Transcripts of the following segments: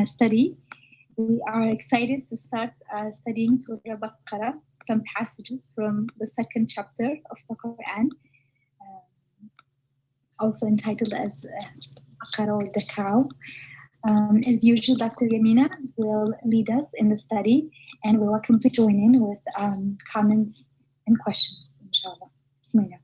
study. We are excited to start studying Surah Al-Baqara, some passages from the second chapter of the Quran, also entitled as Baqara or the cow. As usual, Dr. Yamina will lead us in the study, and we're welcome to join in with comments and questions, inshallah. Bismillah.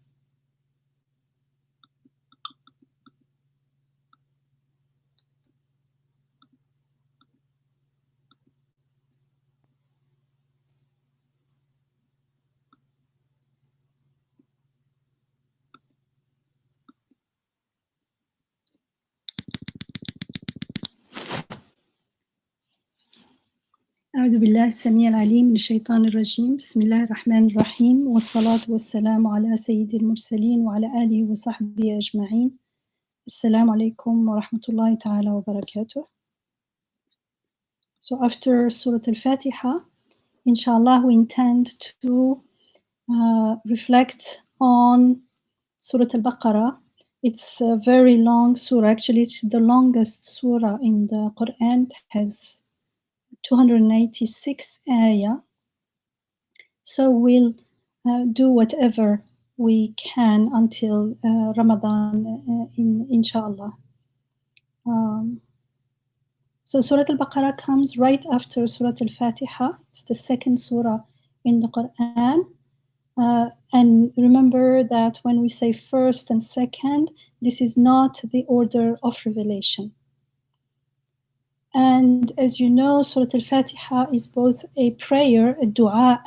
أعوذ بالله السميع العليم من الشيطان الرجيم بسم الله الرحمن الرحيم والصلاة والسلام على سيد المرسلين وعلى آله وصحبه أجمعين. السلام عليكم ورحمة الله تعالى وبركاته. So after Surah Al-Fatiha, inshallah, we intend to reflect on Surah Al-Baqarah. It's a very long surah. Actually, it's the longest surah in the Quran. It has 286 ayah. So we'll do whatever we can until Ramadan, inshallah. So Surah Al-Baqarah comes right after Surah Al-Fatiha. It's the second surah in the Quran. And remember that when we say first and second, this is not the order of revelation. And as you know, Surah Al-Fatiha is both a prayer, a dua,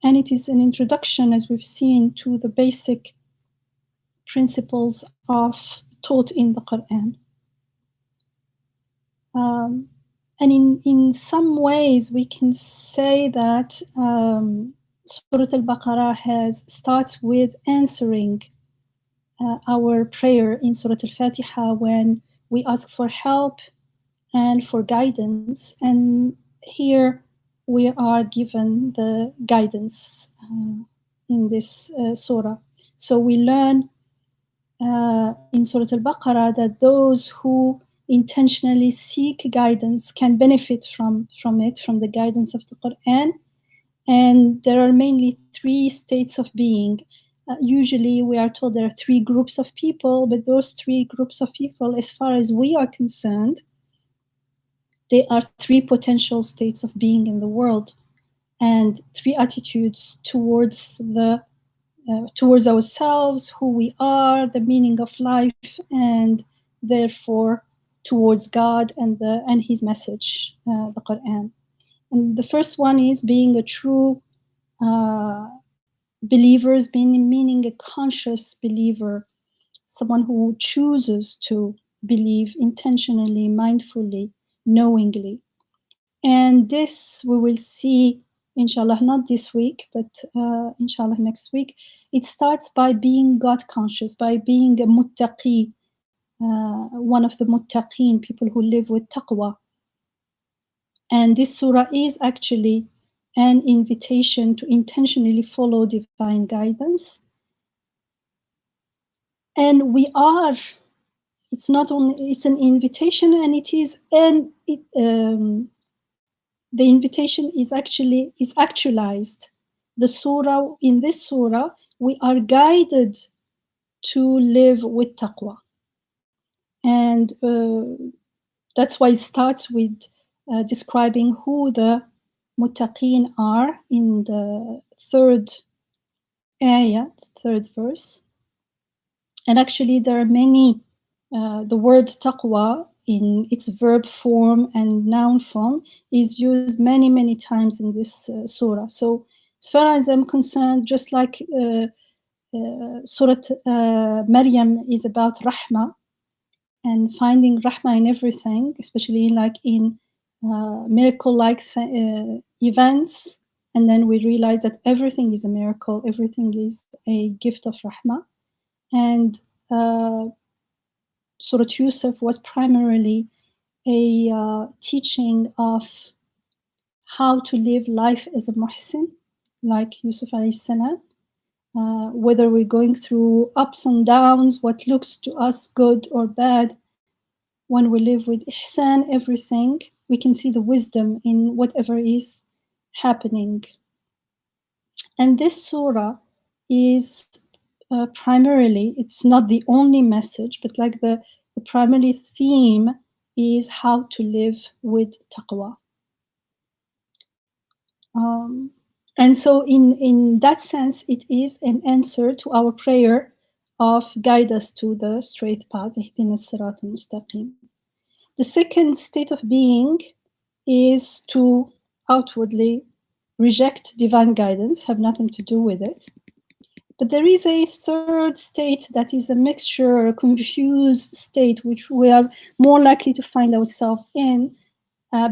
and it is an introduction, as we've seen, to the basic principles taught in the Quran. And in some ways, we can say that Surah Al-Baqarah starts with answering our prayer in Surah Al-Fatiha when we ask for help and for guidance, and here we are given the guidance in this surah. So we learn in Surah Al-Baqarah that those who intentionally seek guidance can benefit from it, from the guidance of the Quran. And there are mainly three states of being. Usually we are told there are three groups of people, but those three groups of people, as far as we are concerned, they are three potential states of being in the world, and three attitudes towards ourselves, who we are, the meaning of life, and therefore towards God and His message, the Quran. And the first one is being a true believer, meaning a conscious believer, someone who chooses to believe intentionally, mindfully, knowingly. And this we will see, inshallah, not this week, but inshallah next week. It starts by being God conscious, by being a muttaqi, one of the muttaqeen, people who live with taqwa. And this surah is actually an invitation to intentionally follow divine guidance. And it's not only, it's an invitation, and it is the invitation is actualized. The surah, in this surah, we are guided to live with taqwa. And that's why it starts with describing who the muttaqeen are in the third ayah, third verse. And actually there are many, the word taqwa in its verb form and noun form is used many, many times in this surah. So as far as I'm concerned, just like Surah Maryam is about rahmah and finding rahmah in everything, especially like in miracle-like events, and then we realize that everything is a miracle, everything is a gift of rahmah. And Surah Yusuf was primarily a teaching of how to live life as a muhsin, like Yusuf alayhi salam. Whether we're going through ups and downs, what looks to us good or bad, when we live with ihsan, everything, we can see the wisdom in whatever is happening. And this surah is primarily, it's not the only message, but like the primary theme is how to live with taqwa. And so in that sense, it is an answer to our prayer of guide us to the straight path. اهدنا الصراط المستقيم. The second state of being is to outwardly reject divine guidance, have nothing to do with it. But there is a third state that is a mixture, a confused state, which we are more likely to find ourselves in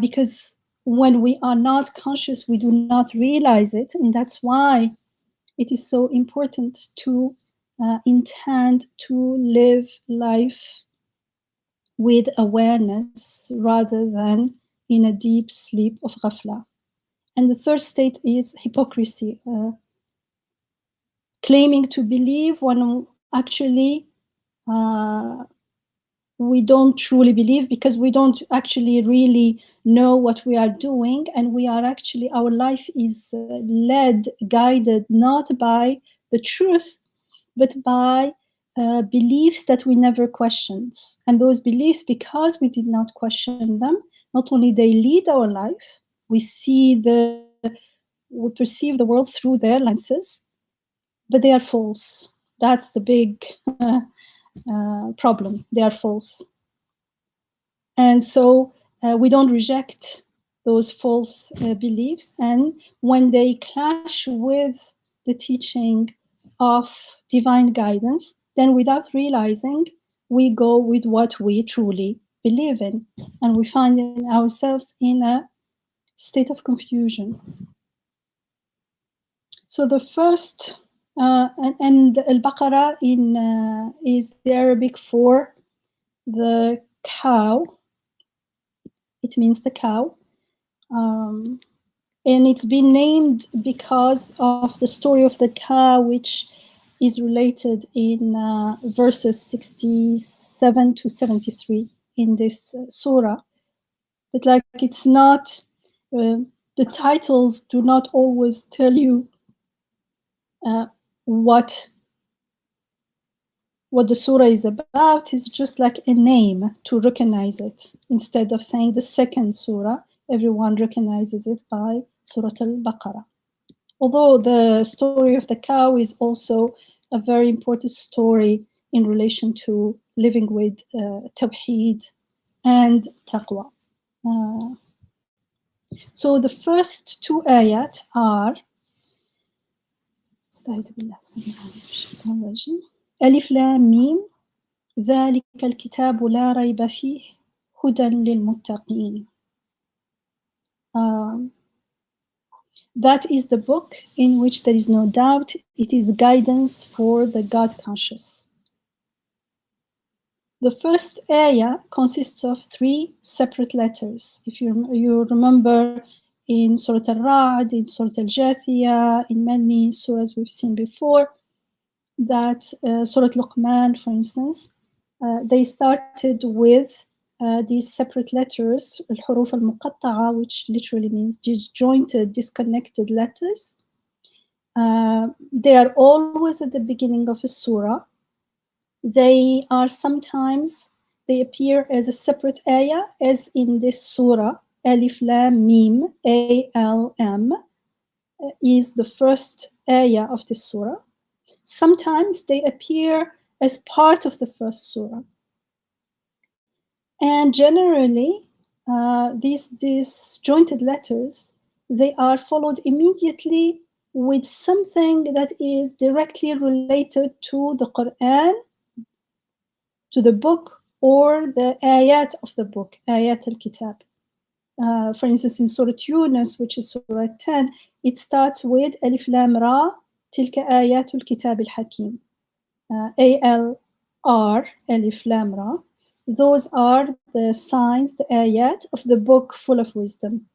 because when we are not conscious, we do not realize it. And that's why it is so important to intend to live life with awareness rather than in a deep sleep of ghafla. And the third state is hypocrisy, claiming to believe when actually we don't truly believe, because we don't actually really know what we are doing, and we are actually, our life is led, guided not by the truth, but by beliefs that we never questioned. And those beliefs, because we did not question them, not only they lead our life, we perceive the world through their lenses, but they are false. That's the big problem. They are false. And so we don't reject those false beliefs. And when they clash with the teaching of divine guidance, then without realizing, we go with what we truly believe in. And we find ourselves in a state of confusion. So the first, and Al-Baqara is the Arabic for the cow. It means the cow. And it's been named because of the story of the cow, which is related in verses 67 to 73 in this surah. But like, it's not, the titles do not always tell you what the surah is about. Is just like a name to recognize it. Instead of saying the second surah, everyone recognizes it by Surah Al-Baqara. Although the story of the cow is also a very important story in relation to living with tawheed and taqwa. So the first two ayat are Alif Lam Mim ذلك الكتاب لا ريب فيه هدى للمتقين. That is the book in which there is no doubt. It is guidance for the God conscious. The first ayah consists of 3 separate letters. If you remember in Surah Al-Ra'd, in Surah Al-Jathiyah, in many surahs we've seen before, that Surah Luqman, for instance, they started with these separate letters, al-huruf al-muqatta'a, which literally means disjointed, disconnected letters. They are always at the beginning of a surah. They are sometimes, they appear as a separate ayah, as in this surah, Alif Lam Mim, A-L-M, is the first ayah of this surah. Sometimes they appear as part of the first surah. And generally, these jointed letters, they are followed immediately with something that is directly related to the Quran, to the book, or the ayat of the book, ayat al-kitab. For instance, in Surah Yunus, which is Surah 10, it starts with Alif Lam Ra, Tilka Ayatul Kitab al-Hakim. A-L-R, Alif Lam Ra. Those are the signs, the ayat of the book full of wisdom.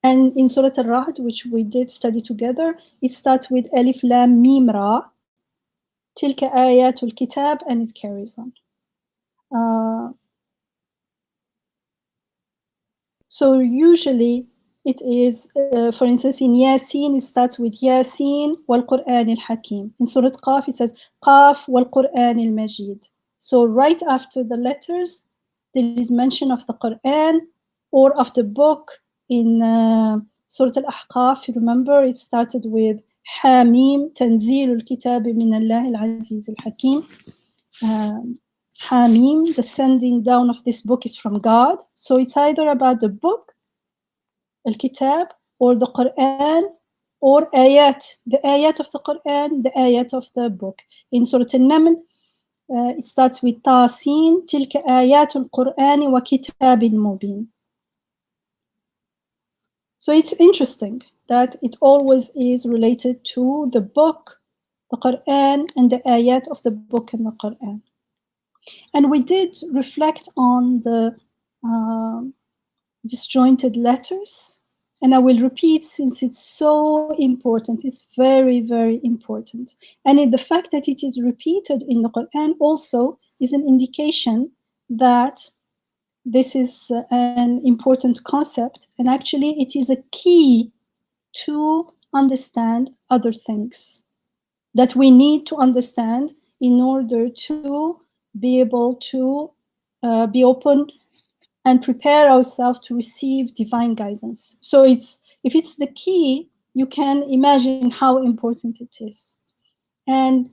And in Surah Al-Ra'd, which we did study together, it starts with Alif Lam Mim Ra, Tilka Ayatul Kitab, and it carries on. So usually it is, for instance, in Yasin, it starts with Yasin wal Quran al Hakim. In Surah Qaf, it says Qaf wal Quran al Majid. So right after the letters, there is mention of the Quran or of the book. In Surah Al-Ahqaf, you remember, it started with Hamim, Tanzil al-Kitab min Allah al-Aziz al-Hakim. Hamim, the sending down of this book is from God. So it's either about the book, Al-Kitab, or the Quran, or ayat, the ayat of the Quran, the ayat of the book. In Surah Al-Naml, it starts with Tasin, Tilka ayatul Qur'ani wa kitabin mubin. So it's interesting that it always is related to the book, the Quran, and the ayat of the book and the Quran. And we did reflect on the disjointed letters, and I will repeat since it's so important. It's very, very important. And the fact that it is repeated in the Quran also is an indication that this is an important concept, and actually it is a key to understand other things that we need to understand in order to be able to be open and prepare ourselves to receive divine guidance. So if it's the key, you can imagine how important it is. And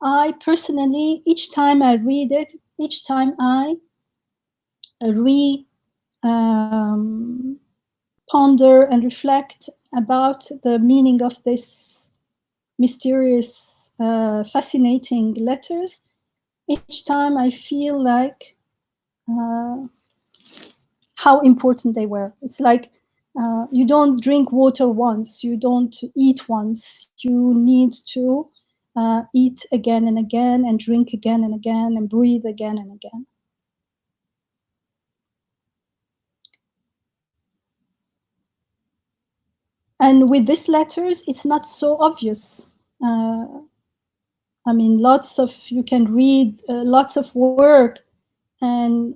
I personally, each time I read it, each time I ponder and reflect about the meaning of this mysterious, fascinating letters, each time I feel like how important they were. It's like you don't drink water once, you don't eat once, you need to eat again and again, and drink again and again, and breathe again and again. And with these letters, it's not so obvious. I mean, you can read lots of work, and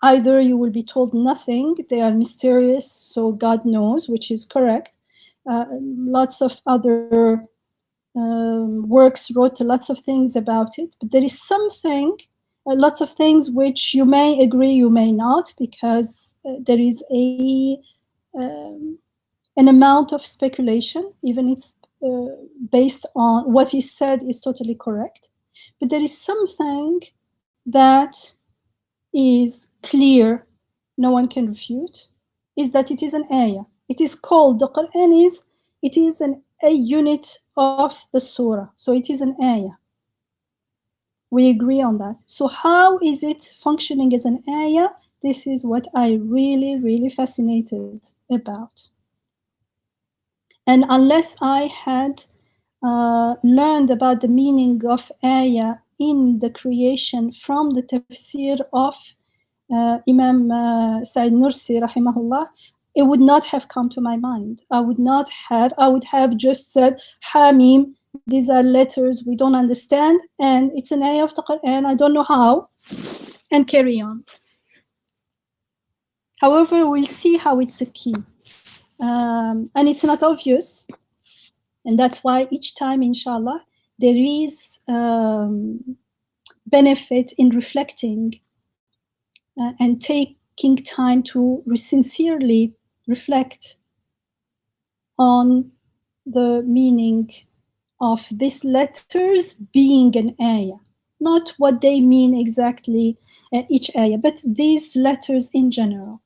either you will be told nothing, they are mysterious, so God knows, which is correct. Lots of other works wrote lots of things about it, but there is something, lots of things which you may agree, you may not, because there is an amount of speculation, even it's based on what is said is totally correct. But there is something that is clear, no one can refute, is that it is an ayah. It is called, the Quran it is a unit of the surah. So it is an ayah. We agree on that. So how is it functioning as an ayah? This is what I really, really fascinated about. And unless I had learned about the meaning of ayah in the creation from the tafsir of Imam Said Nursi, rahimahullah, it would not have come to my mind. I would have just said, Hamim, these are letters we don't understand, and it's an ayah of the Quran, I don't know how, and carry on. However, we'll see how it's a key. And it's not obvious. And that's why each time, inshallah, there is benefit in reflecting and taking time to sincerely reflect on the meaning of these letters being an ayah. Not what they mean exactly, each ayah, but these letters in general.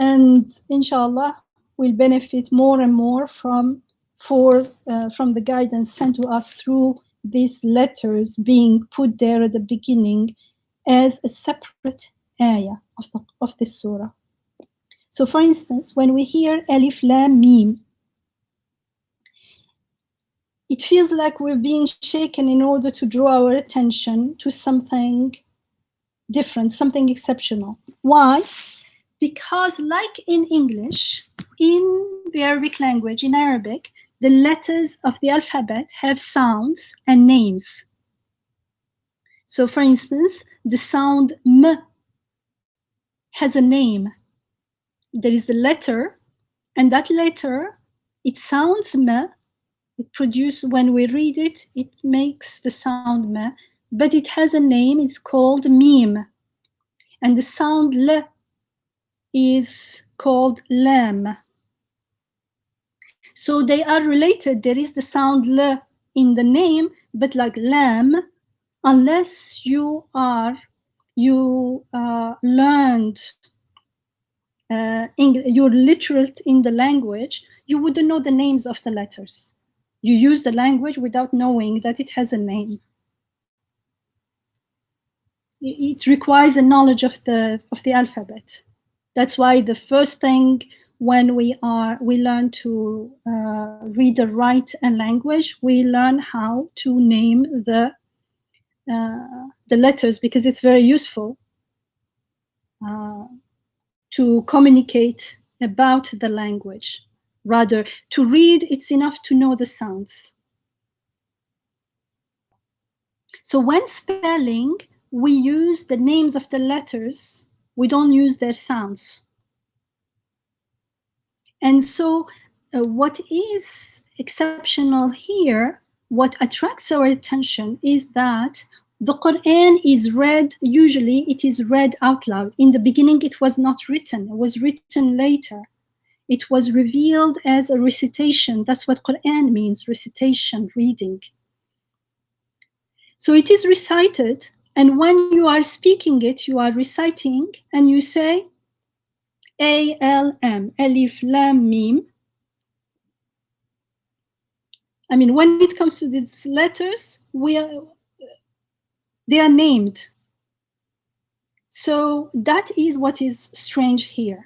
And inshallah, we'll benefit more and more from the guidance sent to us through these letters being put there at the beginning as a separate ayah of this surah. So for instance, when we hear Alif Lam Mim, it feels like we're being shaken in order to draw our attention to something different, something exceptional. Why? Because like in English, in the Arabic language, in Arabic, the letters of the alphabet have sounds and names. So for instance, the sound M has a name. There is the letter, and that letter, it sounds ma. It produces, when we read it, it makes the sound ma, but it has a name. It's called mim, and the sound l is called lam. So they are related. There is the sound l in the name, but like lam, unless you learned you're literate in the language, you wouldn't know the names of the letters. You use the language without knowing that it has a name. It requires a knowledge of the alphabet. That's why the first thing when we learn to read or write a language, we learn how to name the letters, because it's very useful to communicate about the language. Rather, to read, it's enough to know the sounds. So when spelling, we use the names of the letters, we don't use their sounds. And so what is exceptional here, what attracts our attention, is that the Quran is read, usually it is read out loud. In the beginning, it was not written, it was written later. It was revealed as a recitation. That's what Quran means, recitation, reading. So it is recited, and when you are speaking it, you are reciting, and you say, A-L-M, Alif, Lam, Mim. I mean, when it comes to these letters, they are named. So that is what is strange here.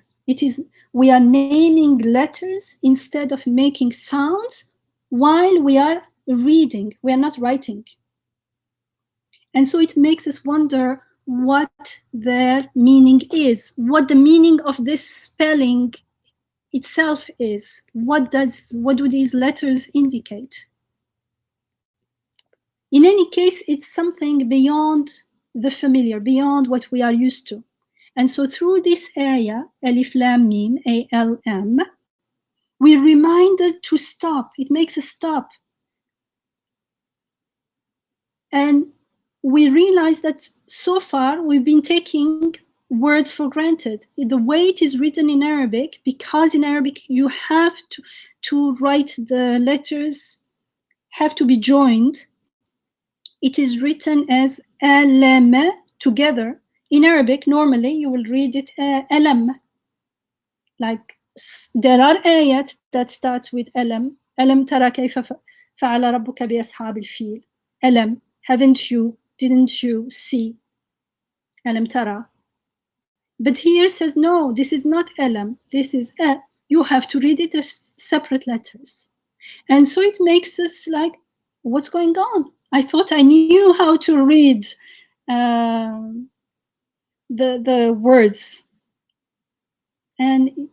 We are naming letters instead of making sounds while we are reading. We are not writing. And so it makes us wonder what their meaning is, what the meaning of this spelling itself is. What do these letters indicate? In any case, it's something beyond the familiar, beyond what we are used to. And so through this ayah, Alif Lam Mim, A-L-M, we're reminded to stop. It makes us stop. And we realize that so far we've been taking words for granted. The way it is written in Arabic, because in Arabic you have to write the letters, have to be joined. It is written as alam together. In Arabic, normally you will read it alam. Like there are ayat that starts with alam. Alam tara kayfa fa'ala rabbuka bi ashabil fil. Alam, haven't you, didn't you see? Alam tara. But here says, no, this is not alam. This is a. You have to read it as separate letters. And so it makes us like, what's going on? I thought I knew how to read the words. And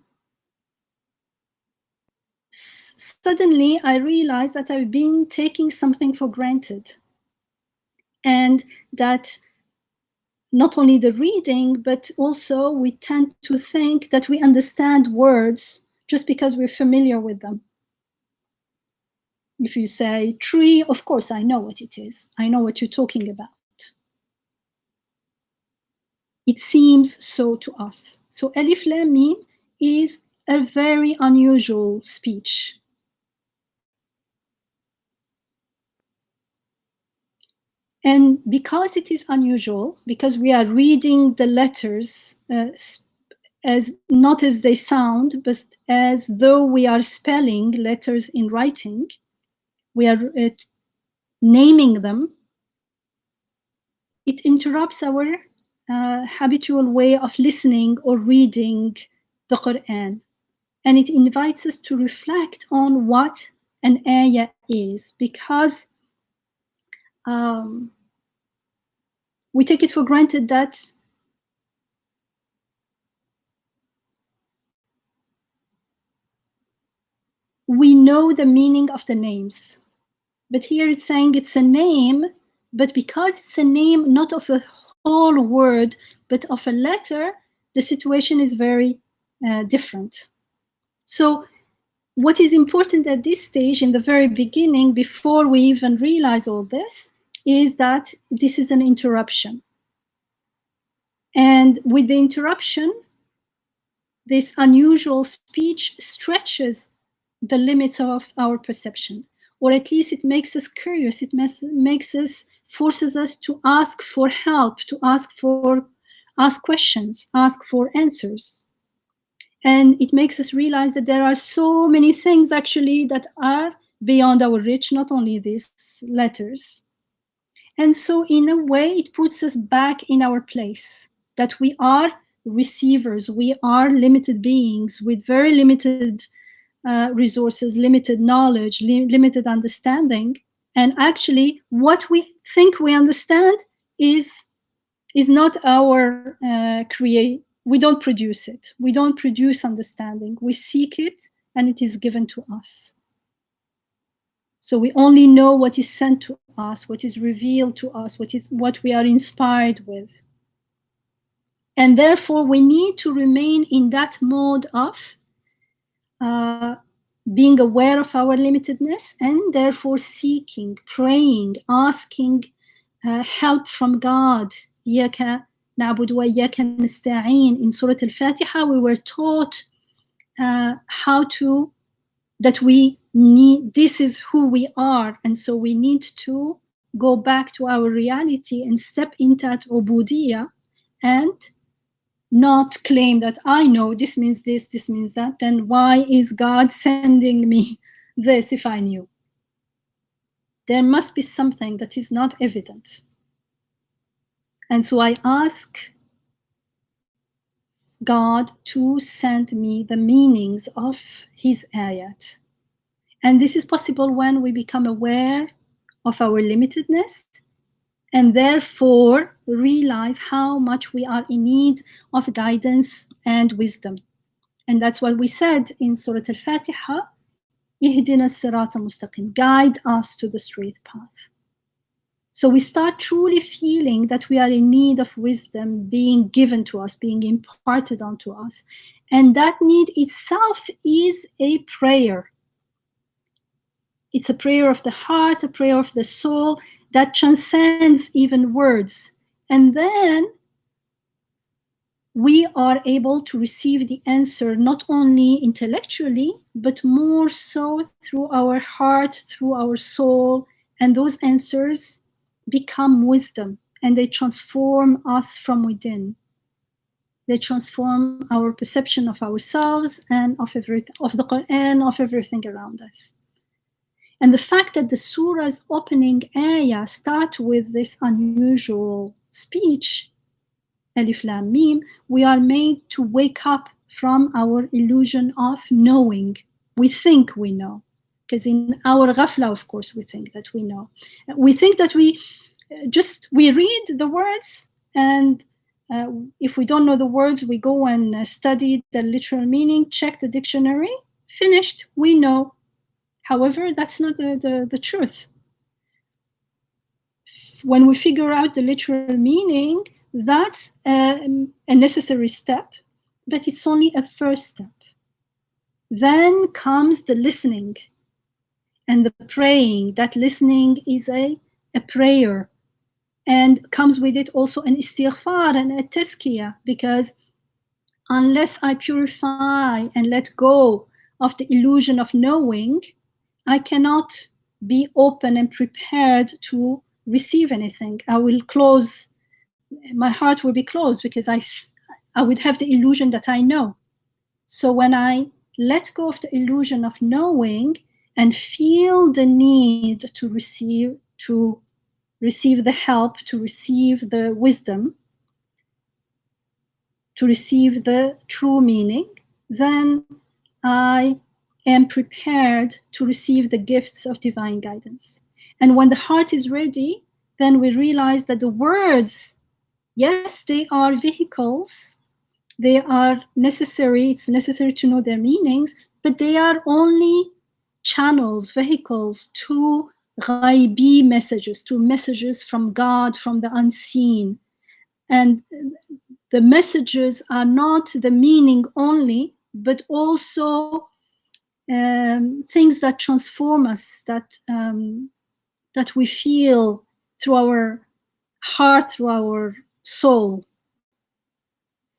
suddenly I realized that I've been taking something for granted. And that not only the reading, but also we tend to think that we understand words just because we're familiar with them. If you say tree, of course I know what it is. I know what you're talking about. It seems so to us. So Alif Lam Mim is a very unusual speech. And because it is unusual, because we are reading the letters as not as they sound, but as though we are spelling letters in writing, we are naming them, it interrupts our habitual way of listening or reading the Quran. And it invites us to reflect on what an ayah is, because we take it for granted that we know the meaning of the names. But here it's saying it's a name, but because it's a name not of a whole word, but of a letter, the situation is very different. So what is important at this stage, in the very beginning, before we even realize all this, is that this is an interruption. And with the interruption, this unusual speech stretches the limits of our perception, or at least it makes us curious. It makes us, forces us to ask for help, to ask questions, ask for answers. And it makes us realize that there are so many things actually that are beyond our reach, not only these letters. And so in a way, it puts us back in our place, that we are receivers, we are limited beings with very limited resources, limited knowledge, limited understanding. And actually, what we think we understand is not our we don't produce it. We don't produce understanding. We seek it, and it is given to us. So we only know what is sent to us, what is revealed to us, what we are inspired with. And therefore, we need to remain in that mode of being aware of our limitedness, and therefore seeking, praying, asking help from God. إياك نعبد وإياك نستعين. In Surah Al-Fatiha, we were taught that we need, this is who we are, and so we need to go back to our reality and step into that ubudiyya, and not claim that I know this means this, this means that, then why is God sending me this if I knew? There must be something that is not evident. And so I ask God to send me the meanings of his ayat. And this is possible when we become aware of our limitedness, and therefore realize how much we are in need of guidance and wisdom. And that's what we said in Surah Al-Fatiha, Ihdina as-sirata mustaqim, guide us to the straight path. So we start truly feeling that we are in need of wisdom being given to us, being imparted onto us. And that need itself is a prayer. It's a prayer of the heart, a prayer of the soul that transcends even words. And then we are able to receive the answer not only intellectually, but more so through our heart, through our soul. And those answers become wisdom, and they transform us from within. They transform our perception of ourselves and of the Quran, of everything around us. And the fact that the surah's opening ayah start with this unusual speech, Alif Lam Mim, we are made to wake up from our illusion of knowing. We think we know, because in our ghafla, of course, we think that we know. We think that we read the words, and if we don't know the words, we go and study the literal meaning, check the dictionary, finished, we know. However, that's not the truth. When we figure out the literal meaning, that's a necessary step, but it's only a first step. Then comes the listening and the praying. That listening is a prayer, and comes with it also an istighfar and a tazkiyah, because unless I purify and let go of the illusion of knowing, I cannot be open and prepared to receive anything. I will close, my heart will be closed, because I would have the illusion that I know. So when I let go of the illusion of knowing and feel the need to receive the help, to receive the wisdom, to receive the true meaning, then I am prepared to receive the gifts of divine guidance. And when the heart is ready, then we realize that the words, yes, they are vehicles, they are necessary, it's necessary to know their meanings, but they are only channels, vehicles to ghaibi messages, to messages from God, from the unseen. And the messages are not the meaning only, but also things that transform us, that we feel through our heart, through our soul.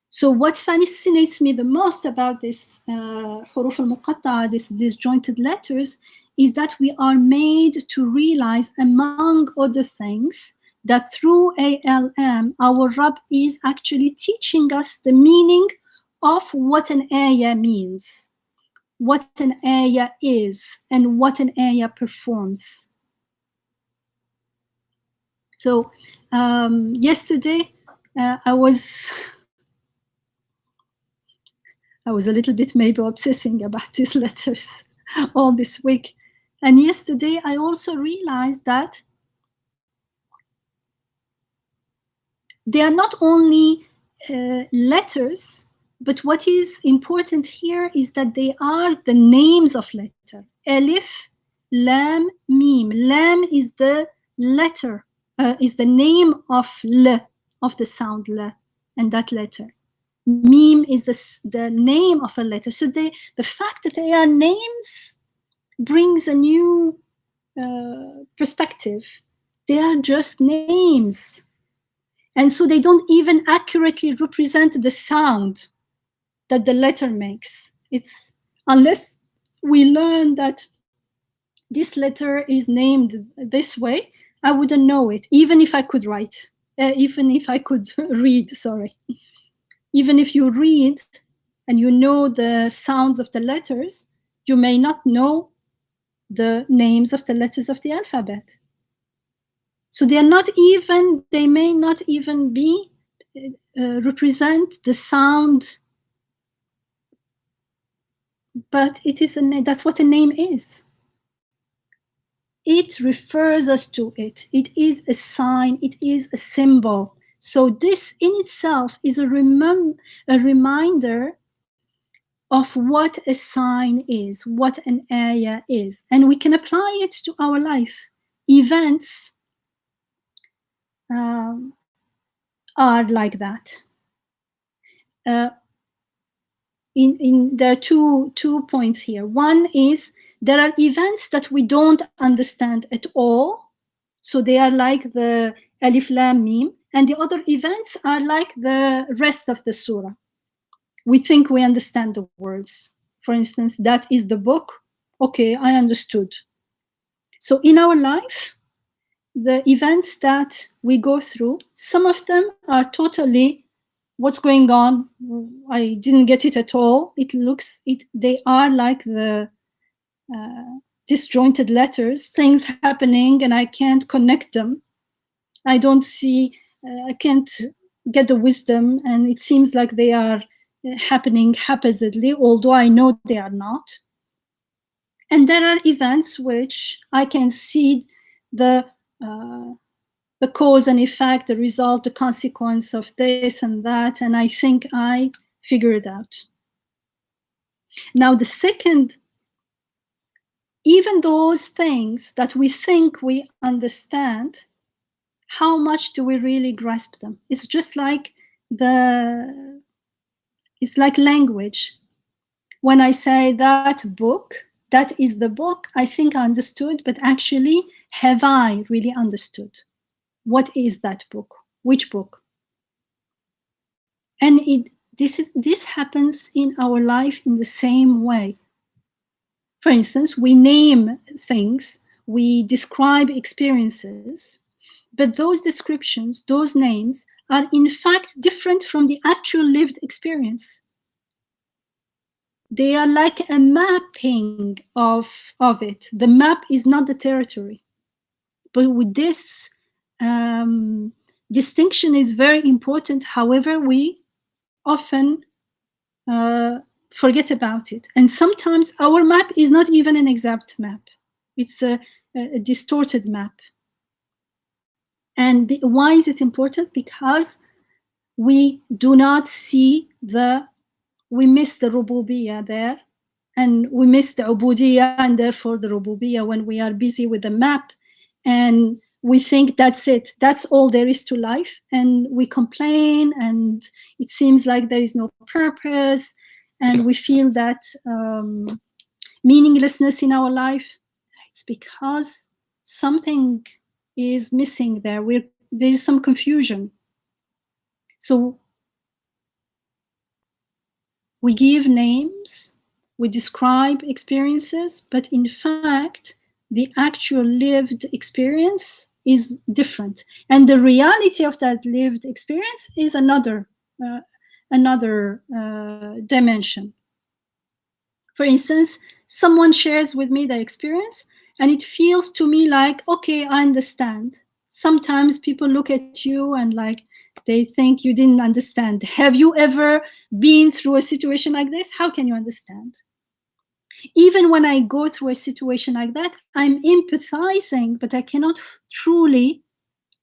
So what fascinates me the most about this huruf al-muqatta'a, these jointed letters, is that we are made to realize, among other things, that through ALM, our Rabb is actually teaching us the meaning of what an ayah means, what an ayah is, and what an ayah performs. So yesterday, I was a little bit maybe obsessing about these letters all this week. And yesterday, I also realized that they are not only letters, but what is important here is that they are the names of letter. Alif, Lam, Mim. Lam is the letter, is the name of L, of the sound L, and that letter. Mim is the name of a letter. So the fact that they are names brings a new perspective. They are just names. And so they don't even accurately represent the sound that the letter makes. It's unless we learn that this letter is named this way, I wouldn't know it, even if I could write, even if I could read, sorry. Even if you read and you know the sounds of the letters, you may not know the names of the letters of the alphabet. So they may not even be represent the sound, but it is that's what a name is. It refers us to it. It is a sign. It is a symbol. So this in itself is a reminder of what a sign is, what an ayah is. And we can apply it to our life. Events are like that. There are two points here. One is there are events that we don't understand at all. So they are like the Alif Lam Mim. And the other events are like the rest of the surah. We think we understand the words. For instance, that is the book. Okay, I understood. So in our life, the events that we go through, some of them are totally, what's going on? I didn't get it at all. They are like the disjointed letters, things happening, and I can't connect them. I don't see, I can't get the wisdom, and it seems like they are happening haphazardly, although I know they are not. And there are events which I can see the cause and effect, the result, the consequence of this and that, and I think I figure it out. Now, the second, even those things that we think we understand, how much do we really grasp them? It's just like it's like language. When I say that book, that is the book, I think I understood, but actually, have I really understood? What is that book? Which book? And this happens in our life in the same way. For instance, we name things, we describe experiences, but those descriptions, those names, are in fact different from the actual lived experience. They are like a mapping of it. The map is not the territory. But with this distinction is very important. However, we often forget about it. And sometimes our map is not even an exact map. It's a distorted map. And why is it important? Because we do not see we miss the rububiyyah there, and we miss the ubudiyyah, and therefore the rububiyyah when we are busy with the map, and we think that's it, that's all there is to life, and we complain, and it seems like there is no purpose, and we feel that meaninglessness in our life. It's because something is missing there. There is some confusion. So we give names, we describe experiences, but in fact, the actual lived experience is different. And the reality of that lived experience is another dimension. For instance, someone shares with me their experience, and it feels to me like, okay, I understand. Sometimes people look at you and like, they think you didn't understand. Have you ever been through a situation like this? How can you understand? Even when I go through a situation like that, I'm empathizing, but I cannot truly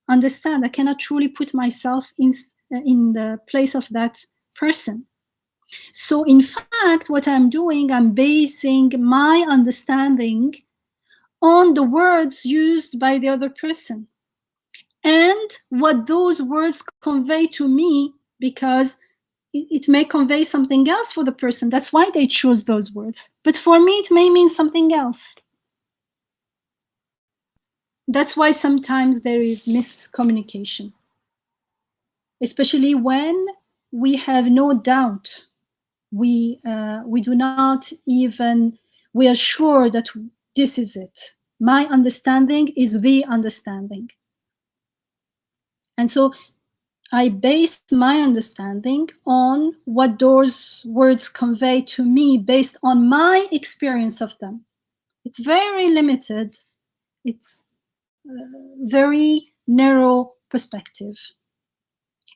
understand. I cannot truly put myself in the place of that person. So in fact, what I'm doing, I'm basing my understanding on the words used by the other person and what those words convey to me, because it may convey something else for the person. That's why they choose those words. But for me, it may mean something else. That's why sometimes there is miscommunication, especially when we have no doubt. We do not even, we are sure that this is it. My understanding is the understanding. And so I base my understanding on what those words convey to me based on my experience of them. It's very limited. It's a very narrow perspective.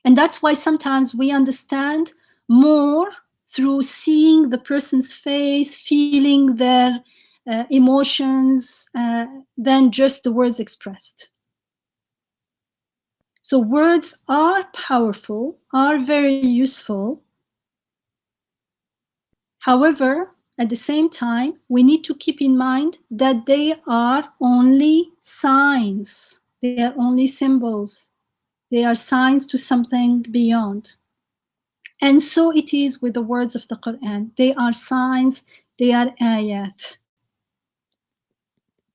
And that's why sometimes we understand more through seeing the person's face, feeling their emotions, than just the words expressed. So words are powerful, are very useful. However, at the same time, we need to keep in mind that they are only signs. They are only symbols. They are signs to something beyond. And so it is with the words of the Quran. They are signs, they are ayat.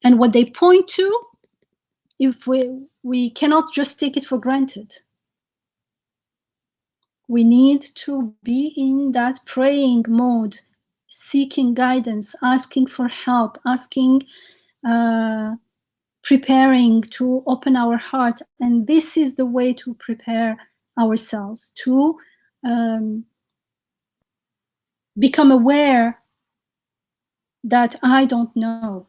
And what they point to, if we cannot just take it for granted. We need to be in that praying mode, seeking guidance, asking for help, preparing to open our heart. And this is the way to prepare ourselves, to become aware that I don't know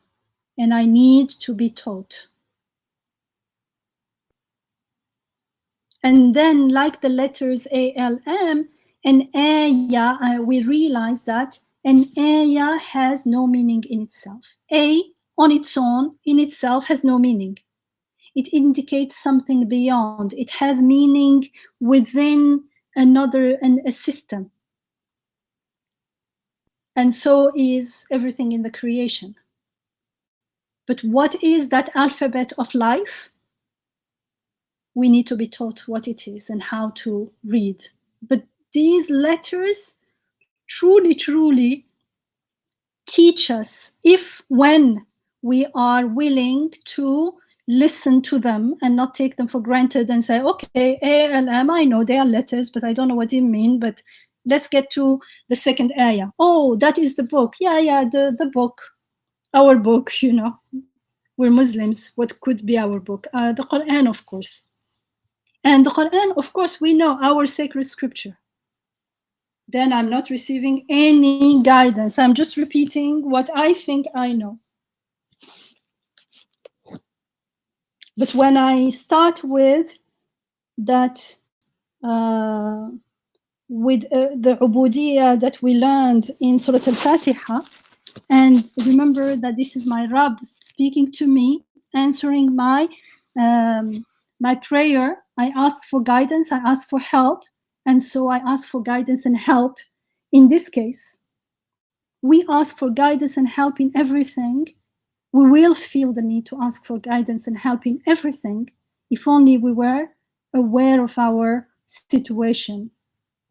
and I need to be taught. And then, like the letters ALM, an ayah, we realize that an ayah has no meaning in itself. A on its own, in itself, has no meaning. It indicates something beyond. It has meaning within a system. And so is everything in the creation. But what is that alphabet of life? We need to be taught what it is and how to read. But these letters truly teach us, when we are willing to listen to them and not take them for granted and say, okay, ALM, I know they are letters, but I don't know what they mean, but let's get to the second ayah. Oh, that is the book. Yeah, the book, our book, We're Muslims. What could be our book? The Quran, of course. And the Quran, of course, we know, our sacred scripture. Then I'm not receiving any guidance. I'm just repeating what I think I know. But when I start with that, with the ubudiyya that we learned in Surah Al-Fatiha, and remember that this is my Rabb speaking to me, answering my prayer. I asked for guidance, I asked for help, and so I asked for guidance and help. In this case, we ask for guidance and help in everything We will feel the need to ask for guidance and help in everything if only we were aware of our situation,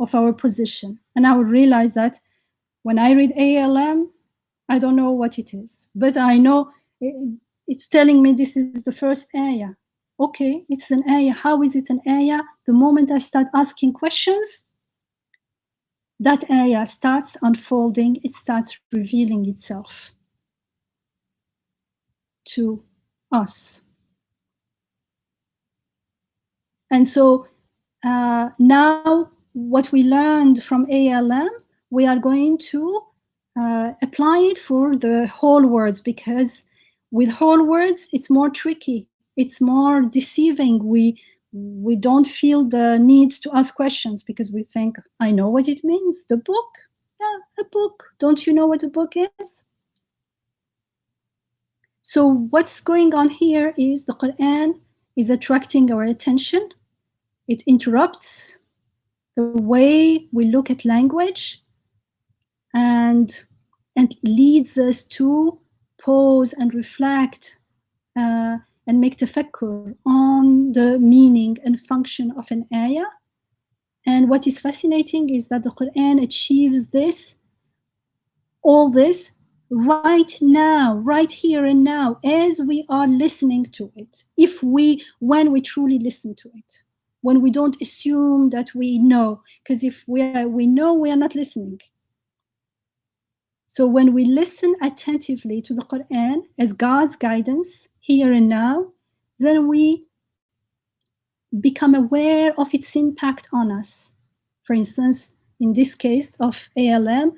of our position. And I would realize that when I read ALM, I don't know what it is, but I know it's telling me this is the first ayah. Okay, it's an ayah. How is it an ayah? The moment I start asking questions, that ayah starts unfolding, it starts revealing itself to us. And so now what we learned from ALM, we are going to apply it for the whole words, because with whole words, it's more tricky. It's more deceiving. We don't feel the need to ask questions because we think, I know what it means. The book? Yeah, a book. Don't you know what a book is? So what's going on here is the Quran is attracting our attention. It interrupts the way we look at language and leads us to pause and reflect and make tafakkur on the meaning and function of an ayah. And what is fascinating is that the Quran achieves this, all this, right now, right here and now, as we are listening to it. When we truly listen to it, when we don't assume that we know, because if we know, we are not listening. So when we listen attentively to the Quran as God's guidance here and now, then we become aware of its impact on us. For instance, in this case of ALM,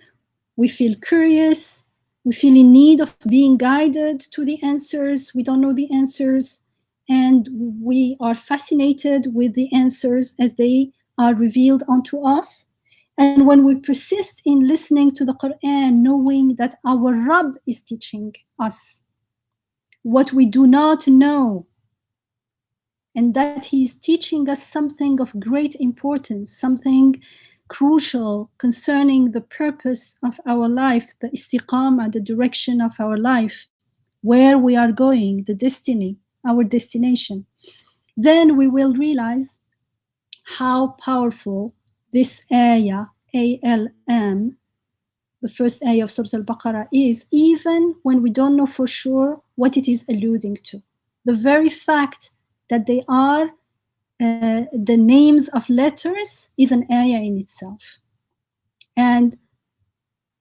we feel curious, we feel in need of being guided to the answers. We don't know the answers, and we are fascinated with the answers as they are revealed unto us. And when we persist in listening to the Quran, knowing that our Rabb is teaching us what we do not know, and that he is teaching us something of great importance, something crucial concerning the purpose of our life, the istiqamah, the direction of our life, where we are going, the destiny, our destination, then we will realize how powerful this ayah, ALM, the first ayah of Surah Al-Baqara is, even when we don't know for sure what it is alluding to. The very fact that they are the names of letters is an ayah in itself. And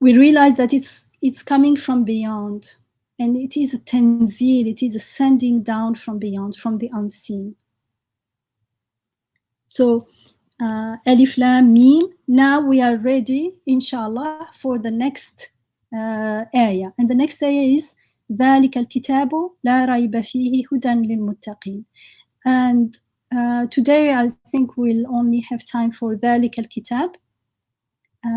we realize that it's coming from beyond. And it is a tanzil, it is a sending down from beyond, from the unseen. So, Alif Lam Mim, now we are ready, inshallah, for the next ayah. And the next ayah is ذَلِكَ الْكِتَابُ لَا رَيْبَ فِيهِ هُدًى لِلْمُتَّقِينَ. And today I think we'll only have time for ذَلِكَ الْكِتَابُ.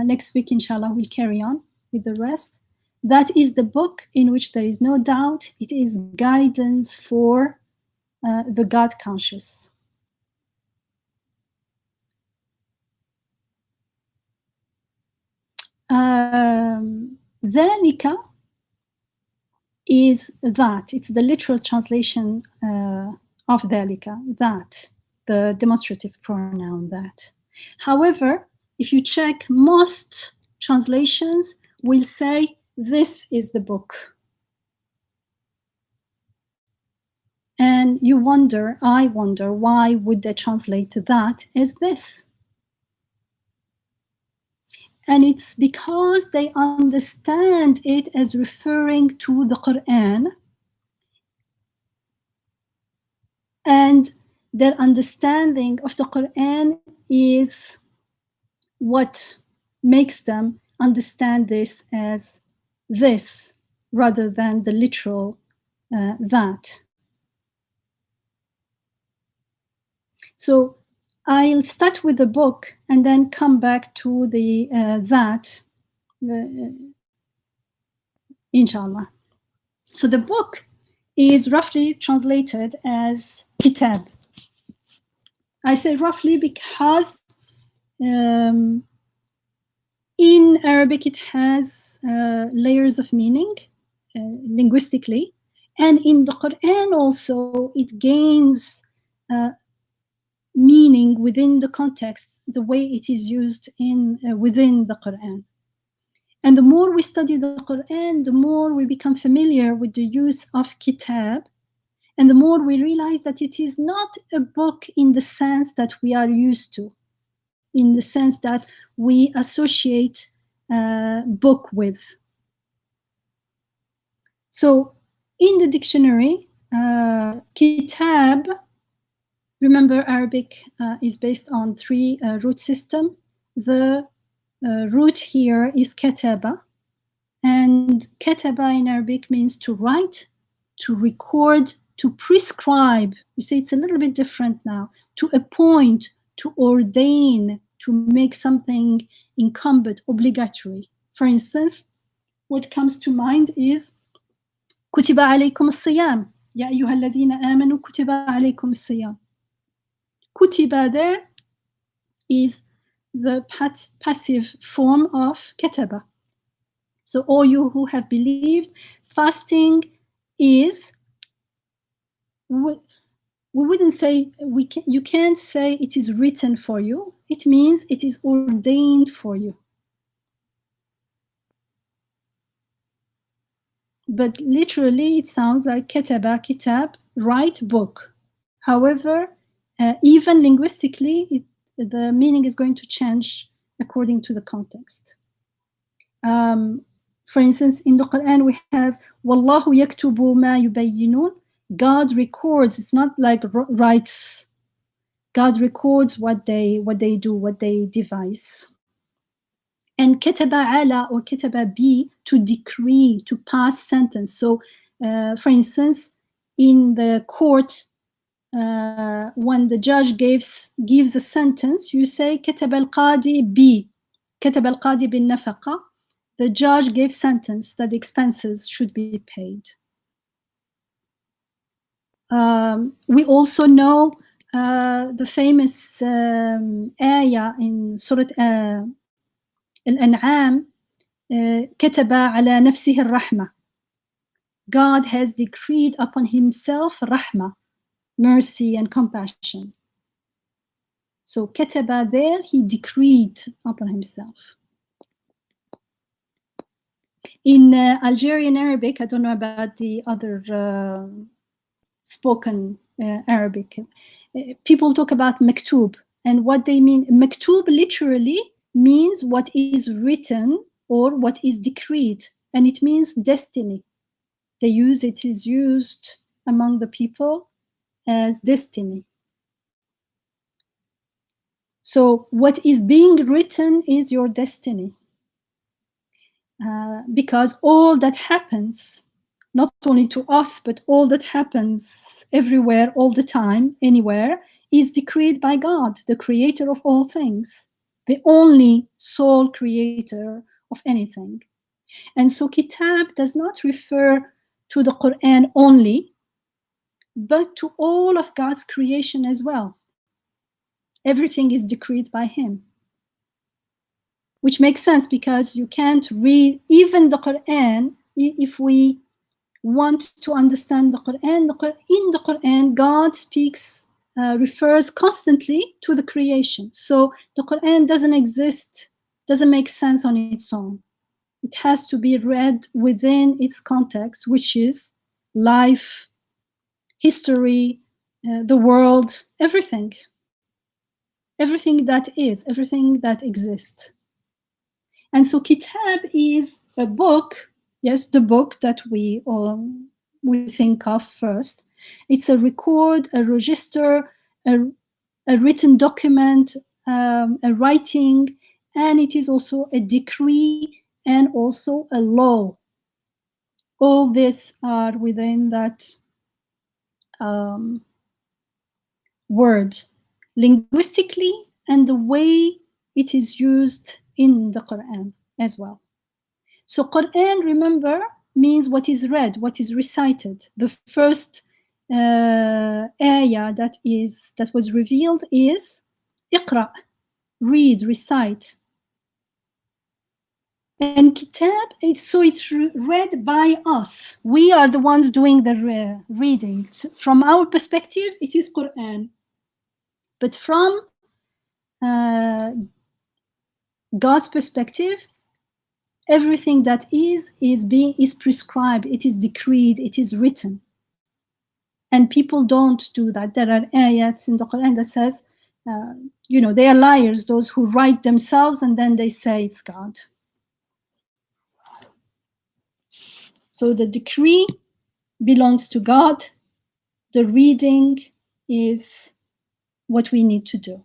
Next week, inshallah, we'll carry on with the rest. That is the book in which there is no doubt. It is guidance for the God conscious. ذَلِكَ is that. It's the literal translation of ذَلِكَ, that, the demonstrative pronoun that. However, if you check, most translations will say this is the book. And I wonder, why would they translate that as this? And it's because they understand it as referring to the Quran, and their understanding of the Quran is what makes them understand this as this rather than the literal that. So I'll start with the book and then come back to the that, inshallah. So the book is roughly translated as kitab. I say roughly because in Arabic it has layers of meaning linguistically, And in the Quran also, it gains meaning within the context, the way it is used in within the Quran. And the more we study the Quran, the more we become familiar with the use of kitab, and the more we realize that it is not a book in the sense that we are used to, in the sense that we associate book with. So in the dictionary, kitab, remember Arabic is based on three root system. The root here is kataba, and kataba in Arabic means to write, to record, to prescribe. You see, it's a little bit different now. To appoint, to ordain, to make something incumbent, obligatory. For instance, what comes to mind is كتب عليكم الصيام يا أيها الذين آمنوا كتب عليكم الصيام. كتب there is the passive form of kataba. So all you who have believed, fasting is, we wouldn't say, you can't say it is written for you. It means it is ordained for you. But literally it sounds like kataba, kitab, write, book. However, even linguistically, the meaning is going to change according to the context. For instance, in the Quran we have Wallahu yaktubu ma yubayyinun. God records. It's not like writes. God records what they do, what they devise. And kataba ala or kataba bi, to decree, to pass sentence. So, for instance, in the court, when the judge gives a sentence, you say kataba al-qadi bi, kataba al-qadi bin nafaqa. The judge gave sentence that the expenses should be paid. We also know the famous ayah in Surah Al-An'am, كتب على نفسه الرحمة. God has decreed upon himself rahmah, mercy and compassion. So كتب there, he decreed upon himself. In Algerian Arabic, I don't know about the other spoken Arabic, people talk about maktub, and what they mean. Maktub literally means what is written or what is decreed, and it means destiny. It is used among the people as destiny. So what is being written is your destiny. Because all that happens, not only to us, but all that happens everywhere, all the time, anywhere, is decreed by God, the creator of all things, the only sole creator of anything. And so kitab does not refer to the Quran only, but to all of God's creation as well. Everything is decreed by him. Which makes sense, because you can't read even the Quran. If we want to understand the Quran, in the Quran, God speaks, refers constantly to the creation. So the Quran doesn't exist, doesn't make sense on its own. It has to be read within its context, which is life, history, the world, everything. Everything that is, everything that exists. And so kitab is a book, yes, the book that we think of first. It's a record, a register, a written document, a writing, and it is also a decree and also a law. All this are within that word, linguistically, and the way it is used in the Quran as well. So Quran, remember, means what is read, what is recited. The first ayah that was revealed is Iqra, read, recite. And kitab, it's read by us. We are the ones doing the reading. So from our perspective, it is Quran. But from God's perspective, everything that is prescribed, it is decreed, it is written. And people don't do that. There are ayats in the Quran that says, they are liars, those who write themselves and then they say it's God. So the decree belongs to God. The reading is what we need to do.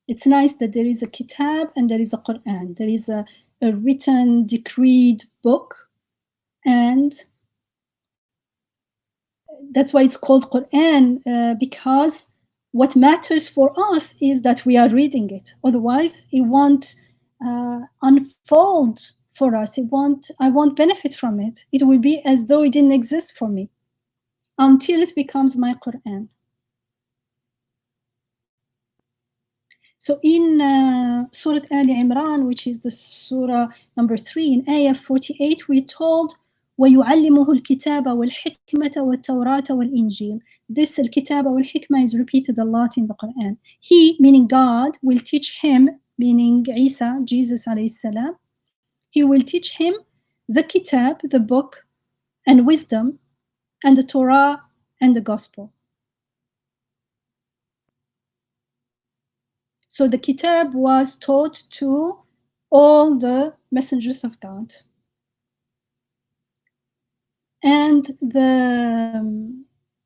It's nice that there is a kitab and there is a Quran. There is a written, decreed book, and that's why it's called Quran, because what matters for us is that we are reading it. Otherwise, it won't unfold for us. I won't benefit from it. It will be as though it didn't exist for me until it becomes my Quran. So in Surah Ali Imran, which is the Surah number 3, in Ayah 48, we're told, وَيُعَلِّمُهُ الْكِتَابَ وَالْحِكْمَةَ وَالتَّوْرَاةَ وَالْإِنْجِيلَ. This al-kitab wal-hikmah is repeated a lot in the Quran. He, meaning God, will teach him, meaning Isa, Jesus alayhi salam, he will teach him the kitab, the book, and wisdom, and the Torah and the gospel. So the kitab was taught to all the messengers of God. And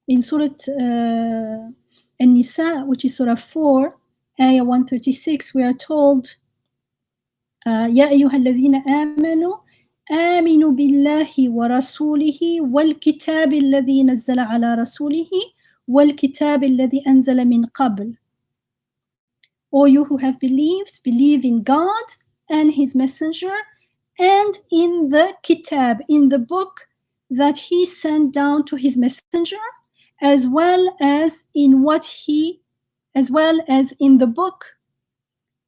in Surah An-Nisa, which is Surah 4, Ayah 136, we are told, يا أيها الذين آمنوا آمنوا بالله ورسوله والكتاب الذي نزل على رسوله والكتاب الذي أنزل من قبل. O you who have believed, believe in God and His Messenger and in the kitab, in the book that He sent down to His Messenger, as well as in the book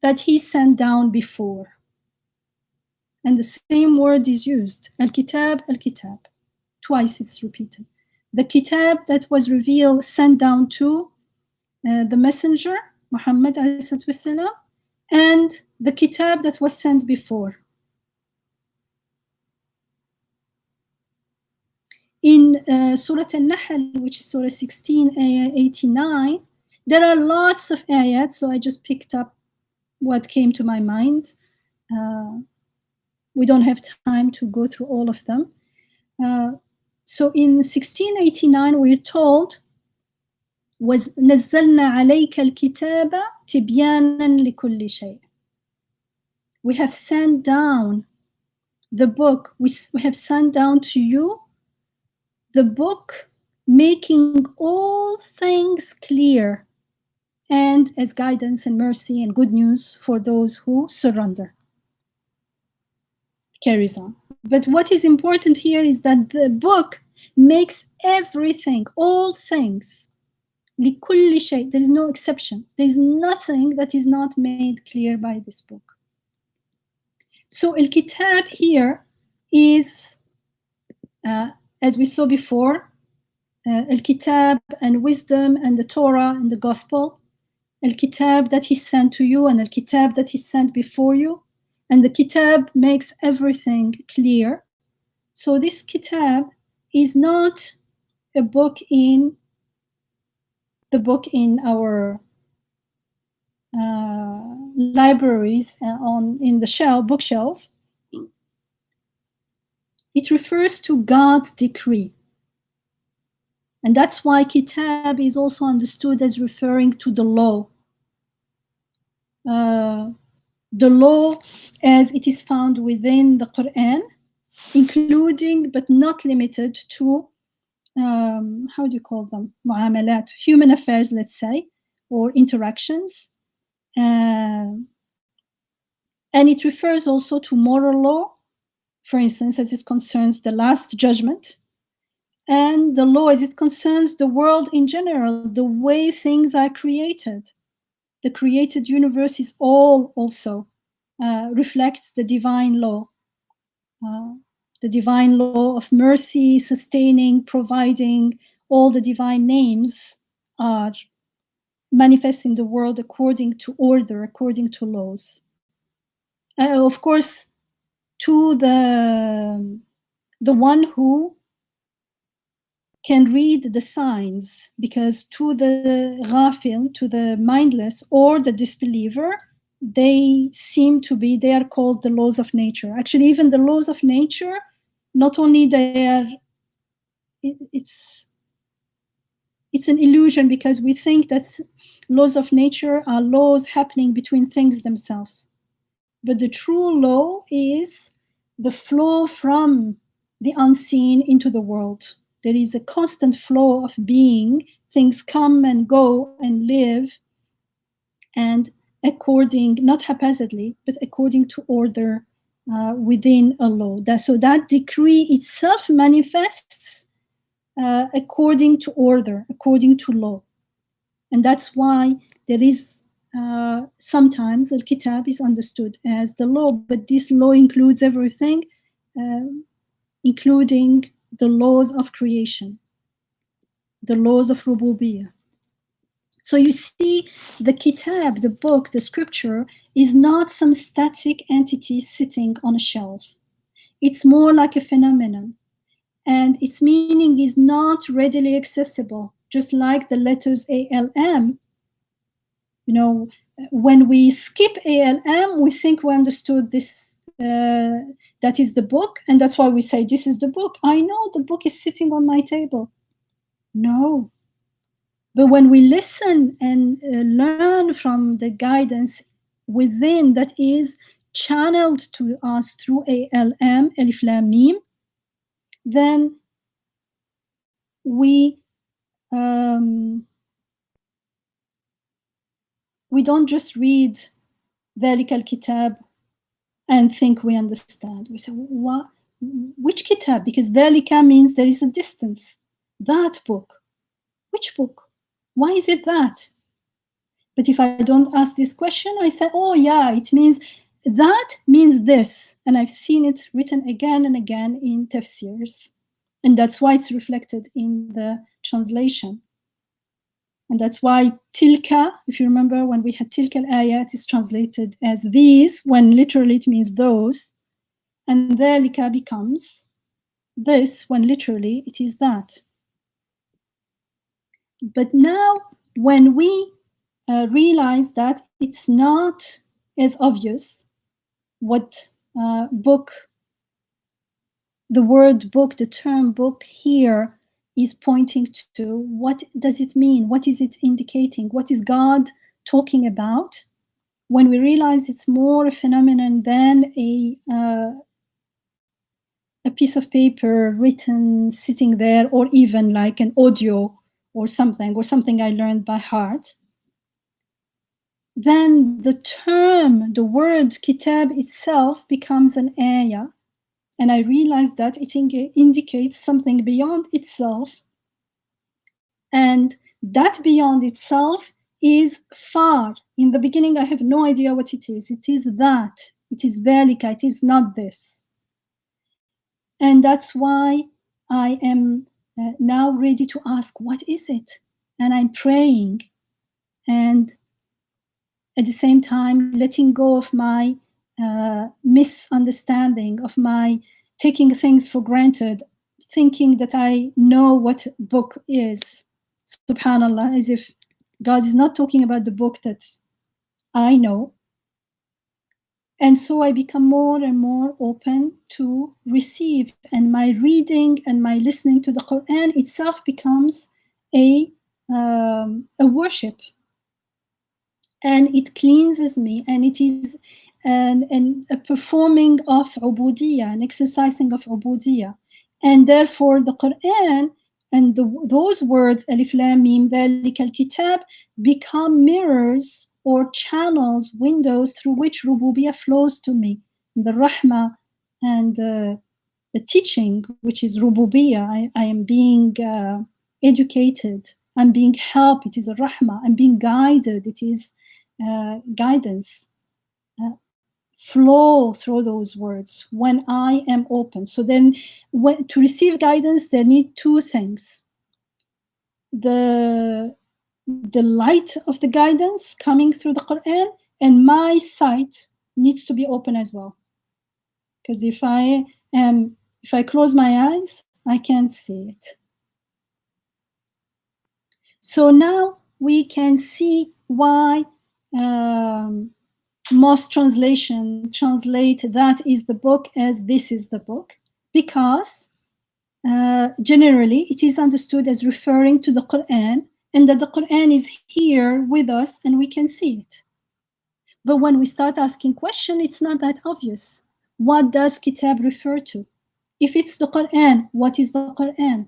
that He sent down before. And the same word is used, al-kitab, al-kitab. Twice it's repeated. The kitab that was revealed, sent down to the Messenger, Muhammad ﷺ, and the kitab that was sent before. In Surah An-Nahl, which is Surah 16, Ayah 89, there are lots of ayat, so I just picked up what came to my mind. We don't have time to go through all of them. So in 1689, we're told, وَنَزَّلْنَا عَلَيْكَ الْكِتَابَ تِبْيَانًا لِكُلِّ شَيْءٍ. We have sent down the book, we have sent down to you the book making all things clear and as guidance and mercy and good news for those who surrender. Carries on. But what is important here is that the book makes everything, all things, لِكُلِّ شَيْءٍ. There is no exception. There is nothing that is not made clear by this book. So al-kitab here is, as we saw before, al-kitab and wisdom and the Torah and the gospel, al-kitab that He sent to you and al-kitab that He sent before you, and the kitab makes everything clear. So this kitab is not a book in our libraries in the bookshelf. It refers to God's decree. And that's why kitab is also understood as referring to the law. The law as it is found within the Quran, including but not limited to, how do you call them? Mu'amalat, human affairs, let's say, or interactions. And it refers also to moral law, for instance, as it concerns the last judgment, and the law as it concerns the world in general, the way things are created. The created universe is all also reflects the divine law. The divine law of mercy, sustaining, providing. All the divine names are manifest in the world according to order, according to laws. Of course, to the one who can read the signs, because to the ghafil, to the mindless or the disbeliever, they are called the laws of nature. Actually, even the laws of nature, not only it's an illusion, because we think that laws of nature are laws happening between things themselves. But the true law is the flow from the unseen into the world. There is a constant flow of being. Things come and go and live, and according, not haphazardly, but according to order within a law. So that decree itself manifests according to order, according to law. And that's why there is sometimes Al-Kitab is understood as the law, but this law includes everything, including the laws of creation, the laws of Rububiyyah. So you see, the Kitab, the book, the scripture, is not some static entity sitting on a shelf. It's more like a phenomenon. And its meaning is not readily accessible, just like the letters ALM. You know, when we skip ALM, we think we understood this, that is the book, and that's why we say, this is the book. I know the book is sitting on my table. No. But when we listen and learn from the guidance within that is channeled to us through ALM, Alif Lam Mim, then we don't just read ذلك الكتاب and think we understand. We say, what? Which kitab? Because ذلك means there is a distance. That book. Which book? Why is it that? But if I don't ask this question, I say, oh yeah, it means that means this. And I've seen it written again and again in tafsirs. And that's why it's reflected in the translation. And that's why tilka, if you remember when we had tilka al-ayat, is translated as these, when literally it means those. And dhalika becomes this, when literally it is that. But now, when we realize that it's not as obvious what book, the word book, the term book here is pointing to, what does it mean? What is it indicating? What is God talking about? When we realize it's more a phenomenon than a piece of paper written, sitting there, or even like an audio or something I learned by heart, then the term, the word kitab itself becomes an ayah. And I realized that it indicates something beyond itself. And that beyond itself is far. In the beginning, I have no idea what it is. It is that. It is dhalika. It is not this. And that's why I am now ready to ask, what is it? And I'm praying. And at the same time, letting go of my misunderstanding, of my taking things for granted, thinking that I know what book is. Subhanallah, as if God is not talking about the book that I know. And so I become more and more open to receive, and my reading and my listening to the Quran itself becomes a worship. And it cleanses me, and it is a performing of ubudiyah, an exercising of ubudiyah. And therefore the Quran and those words, Alif Lam Mim, Dhalika al-Kitab, become mirrors or channels, windows through which Rububiyyah flows to me. The Rahmah and the teaching, which is Rububiyyah, I am being educated, I'm being helped, it is a Rahmah, I'm being guided, it is guidance flow through those words when I am open. So then to receive guidance, there need two things. The light of the guidance coming through the Quran, and my sight needs to be open as well. Because if I close my eyes, I can't see it. So now we can see why most translation translate that is the book as this is the book, because generally it is understood as referring to the Quran, and that the Quran is here with us and we can see it. But when we start asking questions, it's not that obvious. What does Kitab refer to? If it's the Quran, what is the Quran?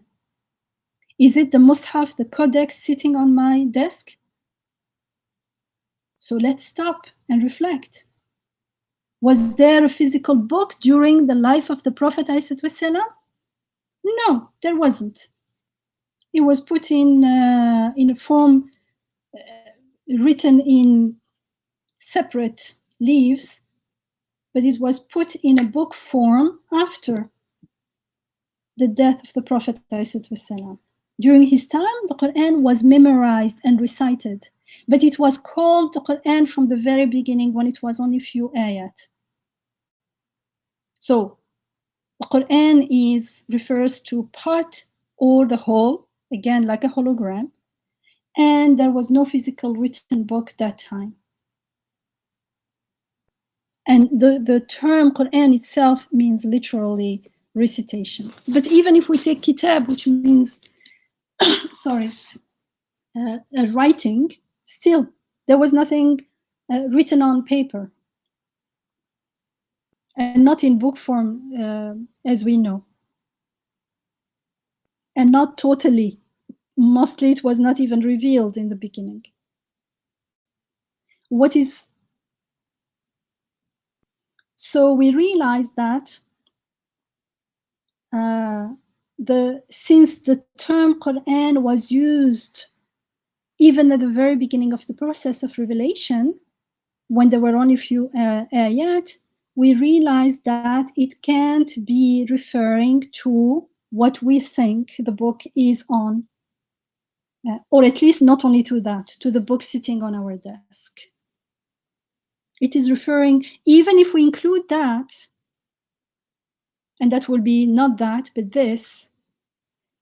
Is it the Mus'haf, the Codex sitting on my desk? So let's stop and reflect. Was there a physical book during the life of the Prophet ﷺ? No, there wasn't. It was put in a form written in separate leaves, but it was put in a book form after the death of the Prophet ﷺ. During his time, the Quran was memorized and recited, but it was called the Quran from the very beginning when it was only a few ayat. So the Quran refers to part or the whole, again like a hologram, and there was no physical written book that time. And the term Quran itself means literally recitation. But even if we take kitab, which means writing, still there was nothing written on paper, and not in book form as we know, and not totally. Mostly it was not even revealed in the beginning. So we realize that since the term Quran was used even at the very beginning of the process of revelation, when there were only a few ayat, we realized that it can't be referring to what we think the book is on, or at least not only to that, to the book sitting on our desk. It is referring, even if we include that, and that will be not that, but this,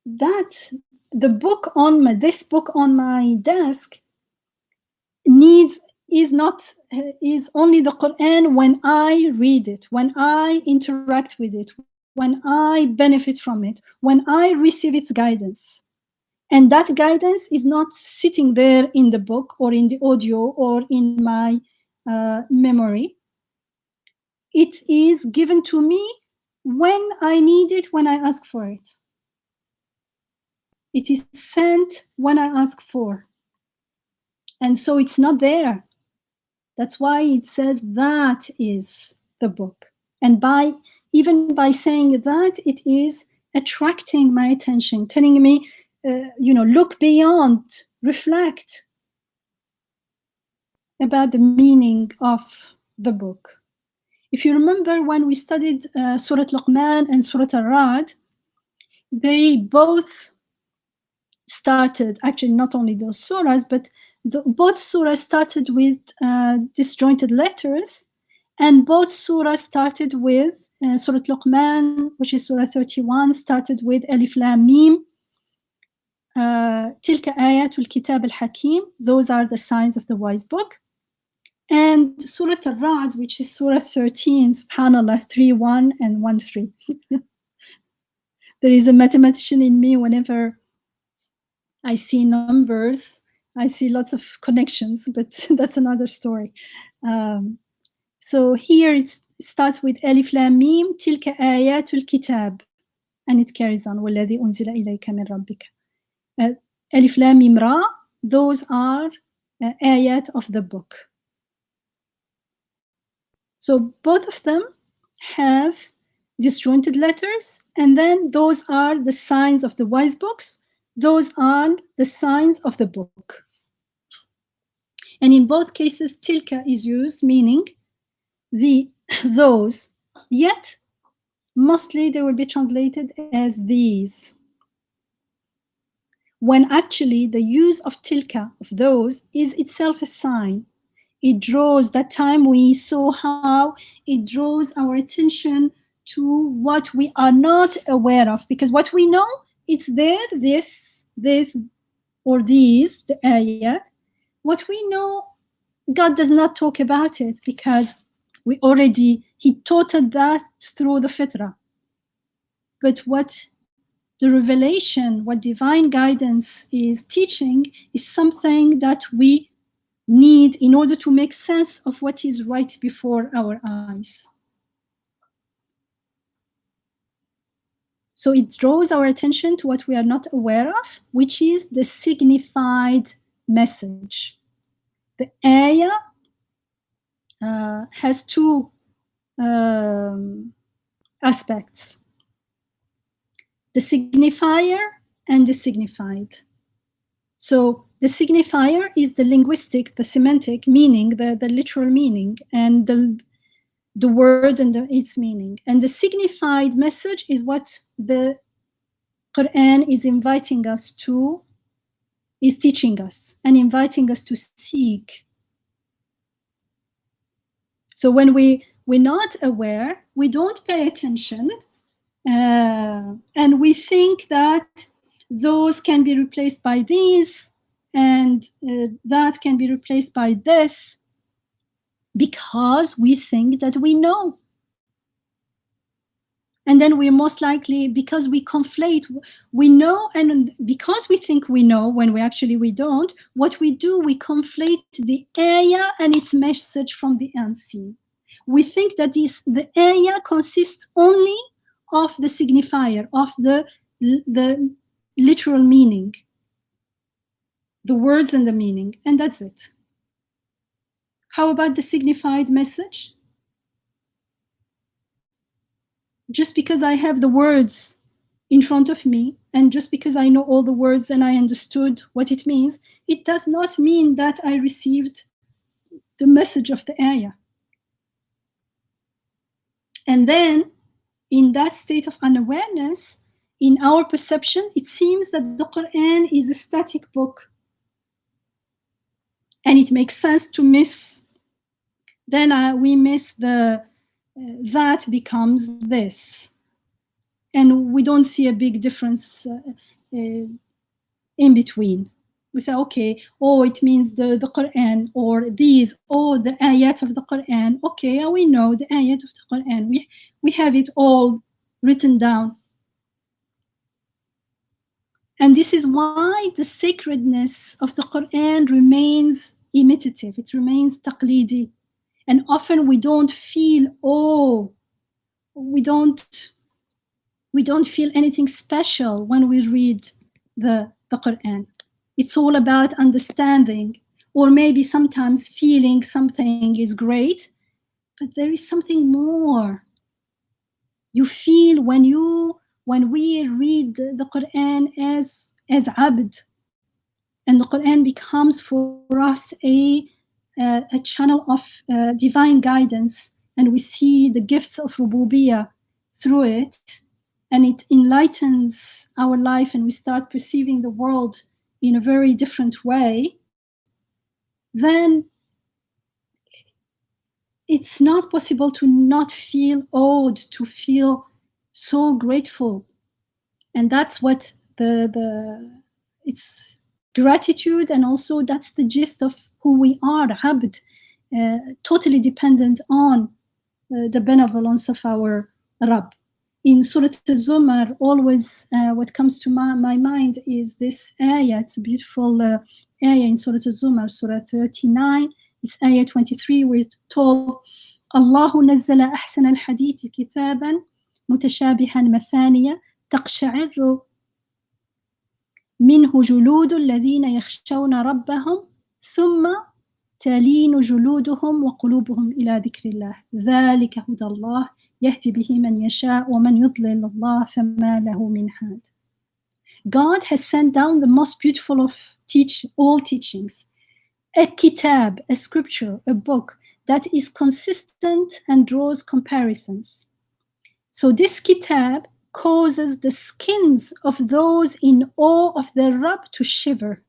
that the book on this book on my desk is only the Quran when I read it, when I interact with it, when I benefit from it, when I receive its guidance. And that guidance is not sitting there in the book or in the audio or in my memory. It is given to me when I need it, when I ask for it. It is sent when I ask for. And so it's not there. That's why it says that is the book. And even by saying that, it is attracting my attention, telling me, look beyond, reflect about the meaning of the book. If you remember when we studied Surah Luqman and Surah Ar-Ra'd, they both started, actually not only those surahs, but both surahs started with disjointed letters, and both surahs started with Surah Luqman, which is Surah 31, started with Alif Lam Mim, Tilka Ayatul Kitab al-Hakim, those are the signs of the wise book. And Surah Ar-Ra'd, which is Surah 13, subhanAllah, 3-1 and 1-3. There is a mathematician in me. Whenever I see numbers, I see lots of connections, but that's another story. So here it starts with Alif Lam Mim, Tilka Ayatul Kitab, and it carries on, وَالَّذِي أُنزِلَ إِلَيْكَ مِنْ رَبِّكَ. Alif Lam Mim Ra, those are ayat of the book. So both of them have disjointed letters, and then those are the signs of the wise books. Those are the signs of the book. And in both cases, tilka is used, meaning the those, yet mostly they will be translated as these, when actually the use of tilka, of those, is itself a sign. It draws, that time we saw how it draws our attention to what we are not aware of, because what we know, it's there, this, or these, the ayat. What we know, God does not talk about it because He taught us that through the fitrah. But what the revelation, what divine guidance is teaching, is something that we need in order to make sense of what is right before our eyes. So it draws our attention to what we are not aware of, which is the signified message. The ayah has two aspects: the signifier and the signified. So the signifier is the linguistic, the semantic meaning, the literal meaning, and the word and its meaning. And the signified message is what the Quran is inviting us to, is teaching us and inviting us to seek. So when we're not aware, we don't pay attention, and we think that those can be replaced by these, and that can be replaced by this, because we think that we know. And then we're most likely, because we conflate, we know, and because we think we know when we don't, what we do, we conflate the ayah and its message from the unseen. We think that the ayah consists only of the signifier, of the literal meaning, the words and the meaning, and that's it. How about the signified message? Just because I have the words in front of me, and just because I know all the words and I understood what it means, it does not mean that I received the message of the ayah. And then, in that state of unawareness, in our perception, it seems that the Quran is a static book. And it makes sense to miss. Then we miss that becomes this. And we don't see a big difference in between. We say, okay, it means the Quran, or these, the ayat of the Quran. Okay, we know the ayat of the Quran. We have it all written down. And this is why the sacredness of the Quran remains imitative. It remains taqlidi. And often we don't feel, we don't feel anything special when we read the Quran. It's all about understanding, or maybe sometimes feeling something is great, but there is something more. You feel when we read the Quran as abd, and the Quran becomes for us a channel of divine guidance, and we see the gifts of rububiyyah through it, and it enlightens our life, and we start perceiving the world in a very different way, then it's not possible to not feel awed, to feel so grateful. And that's what it's gratitude, and also that's the gist of who we are, abd, totally dependent on the benevolence of our Rabb. In Surah Al-Zumar, always what comes to my mind is this ayah. It's a beautiful ayah in Surah Al-Zumar, Surah 39. It's ayah 23. We're told, Allahu nazzala ahsan al-hadithi kitaban mutashabihan mathaniya taqsha'irru minhu juludu alladhina yakhshawna rabbahum thumma تلين جلودهم وقلوبهم إلى ذكر الله ذلك هدى الله يهدي به من يشاء ومن يضلل الله فما له من هاد. God has sent down the most beautiful of all teachings, a kitab, a scripture, a book that is consistent and draws comparisons. So this kitab causes the skins of those in awe of their Rabb to shiver.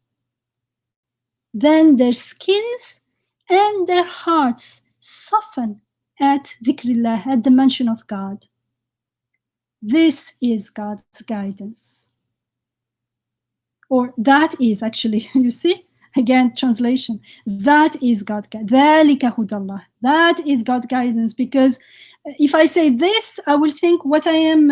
Then their skins and their hearts soften at dhikrillah, at the mention of God. This is God's guidance. Or that is actually, you see, again, translation. That is God guidance. ذَلِكَ هُدَى اللَّهِ. That is God guidance, because if I say this, I will think what I am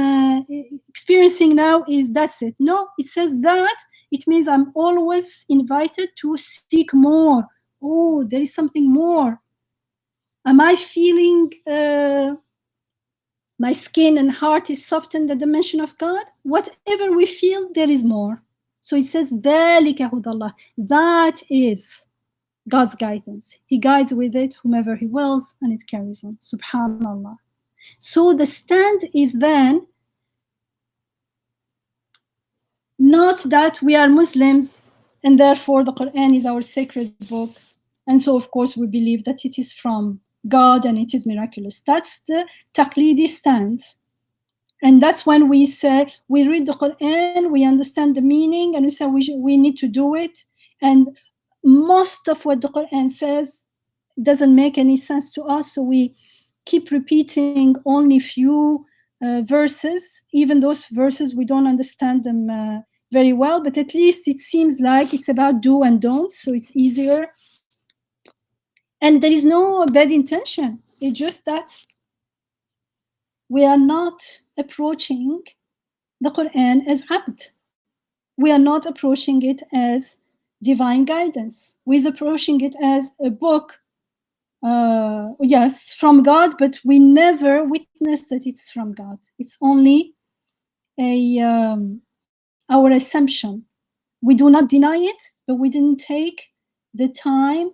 experiencing now is that's it. No, it says that. It means I'm always invited to seek more. Oh, there is something more. Am I feeling my skin and heart is softened at the mention of God? Whatever we feel, there is more. So it says, ذَلِكَ هُدَى اللَّهِ. That is God's guidance. He guides with it whomever He wills, and it carries on. Subhanallah. So the stand is then not that we are Muslims and therefore the Quran is our sacred book, and so of course we believe that it is from God and it is miraculous. That's the taqlidi stance. And that's when we say we read the Quran, we understand the meaning, and we say we need to do it. And most of what the Quran says doesn't make any sense to us, so we keep repeating only few verses. Even those verses, we don't understand them very well, but at least it seems like it's about do and don't, so it's easier. And there is no bad intention. It's just that we are not approaching the Quran as abd. We are not approaching it as divine guidance. We're approaching it as a book, yes, from God, but we never witness that it's from God. It's only our assumption. We do not deny it, but we didn't take the time,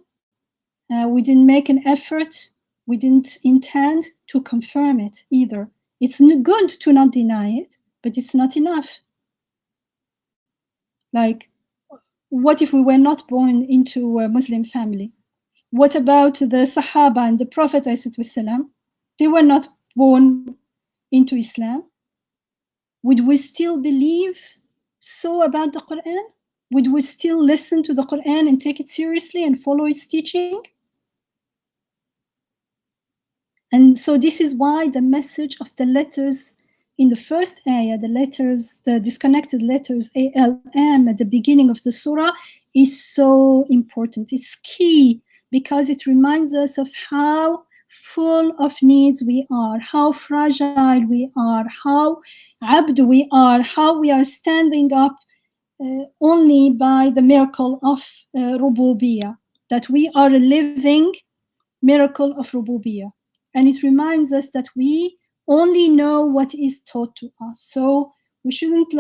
we didn't make an effort, we didn't intend to confirm it either. It's good to not deny it, but it's not enough. Like, what if we were not born into a Muslim family? What about the Sahaba and the Prophet ﷺ? They were not born into Islam. Would we still believe so about the Quran? Would we still listen to the Quran and take it seriously and follow its teaching? And so this is why the message of the letters in the first ayah, the letters, the disconnected letters, ALM at the beginning of the surah, is so important. It's key because it reminds us of how full of needs we are, how fragile we are, how abd we are, how we are standing up only by the miracle of rububiyyah, that we are a living miracle of rububiyyah. And it reminds us that we only know what is taught to us. So we shouldn't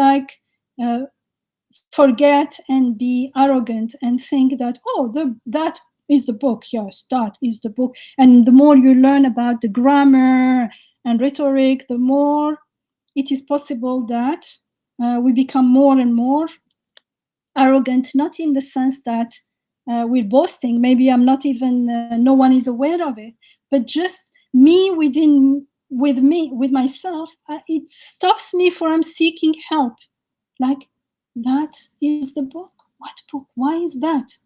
forget and be arrogant and think that, that is the book. Yes, that is the book. And the more you learn about the grammar and rhetoric, the more it is possible that we become more and more arrogant, not in the sense that we're boasting. Maybe I'm not even, no one is aware of it, but just me with myself, it stops me from seeking help. Like, that is the book. What book? Why is that?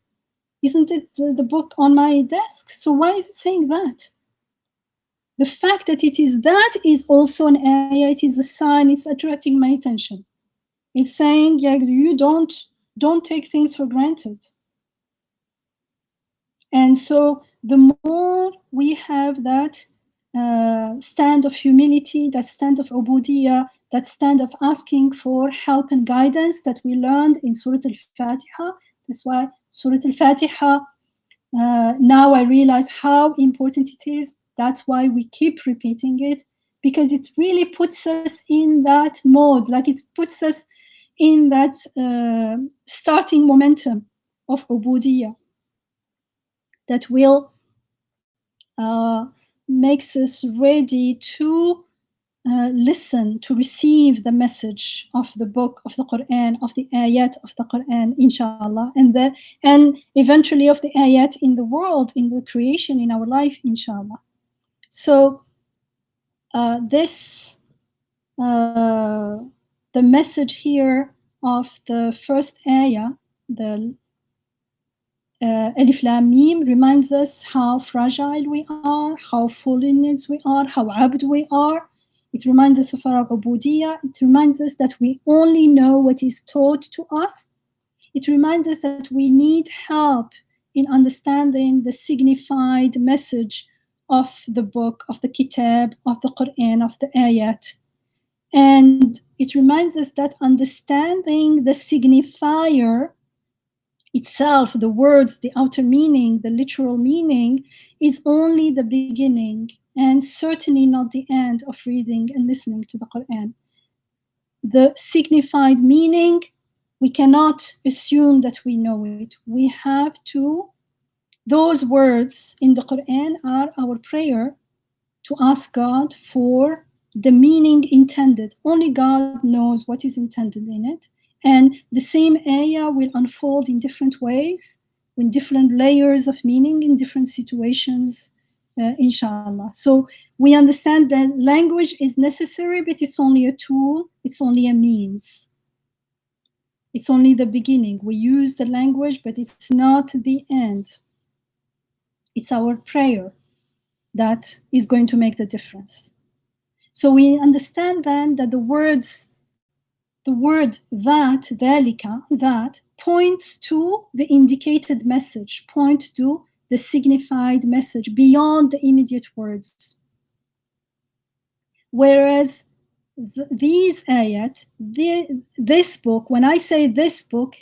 Isn't it the book on my desk? So why is it saying that? The fact that it is that is also an ayah. It is a sign. It's attracting my attention. It's saying, yeah, you don't take things for granted. And so the more we have that stand of humility, that stand of ubudiyyah, that stand of asking for help and guidance that we learned in Surah Al-Fatiha. That's why Surah Al-Fatiha, now I realize how important it is. That's why we keep repeating it, because it really puts us in that mode, like it puts us in that starting momentum of ubudiyyah that will makes us ready to listen, to receive the message of the book of the Quran, of the ayat of the Quran, inshallah, and eventually of the ayat in the world, in the creation, in our life, inshallah. So the message here of the first ayah, the Alif Lam Mim, reminds us how fragile we are, how fallen we are, how abd we are. It reminds us of our ubudiyah. It reminds us that we only know what is taught to us. It reminds us that we need help in understanding the signified message of the book, of the kitab, of the Quran, of the ayat. And it reminds us that understanding the signifier itself, the words, the outer meaning, the literal meaning, is only the beginning and certainly not the end of reading and listening to the Quran. The signified meaning, we cannot assume that we know it. We have to, those words in the Quran are our prayer to ask God for the meaning intended. Only God knows what is intended in it. And the same ayah will unfold in different ways, in different layers of meaning, in different situations, inshallah. So we understand that language is necessary, but it's only a tool, it's only a means. It's only the beginning. We use the language, but it's not the end. It's our prayer that is going to make the difference. So we understand then that the word that, dhalika, that, points to the indicated message, point to the signified message beyond the immediate words. Whereas these ayat, this book, when I say this book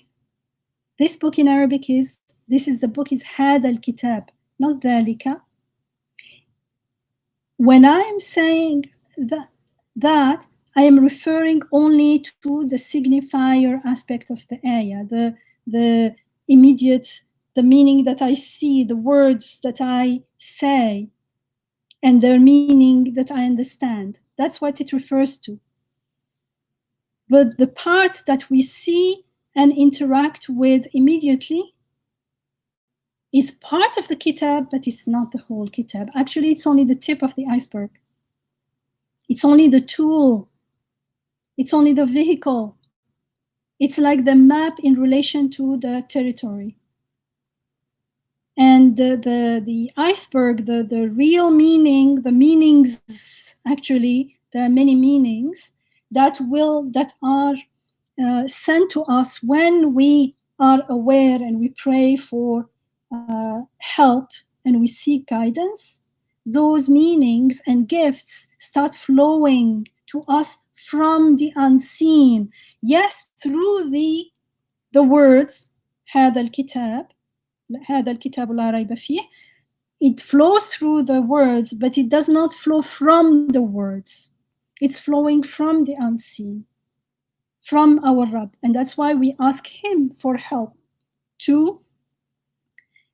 in Arabic is, this is the book is هذا الكتاب, not dhalika. When I'm saying that I am referring only to the signifier aspect of the ayah, the immediate, the meaning that I see, the words that I say, and their meaning that I understand. That's what it refers to. But the part that we see and interact with immediately is part of the kitab, but it's not the whole kitab. Actually, it's only the tip of the iceberg. It's only the tool. It's only the vehicle. It's like the map in relation to the territory. And the iceberg, the real meaning, the meanings, actually, there are many meanings that are sent to us when we are aware and we pray for help and we seek guidance. Those meanings and gifts start flowing to us from the unseen. Yes, through the words, هذا الكتاب لا ريب فيه. It flows through the words, but it does not flow from the words. It's flowing from the unseen, from our Rabb. And that's why we ask him for help to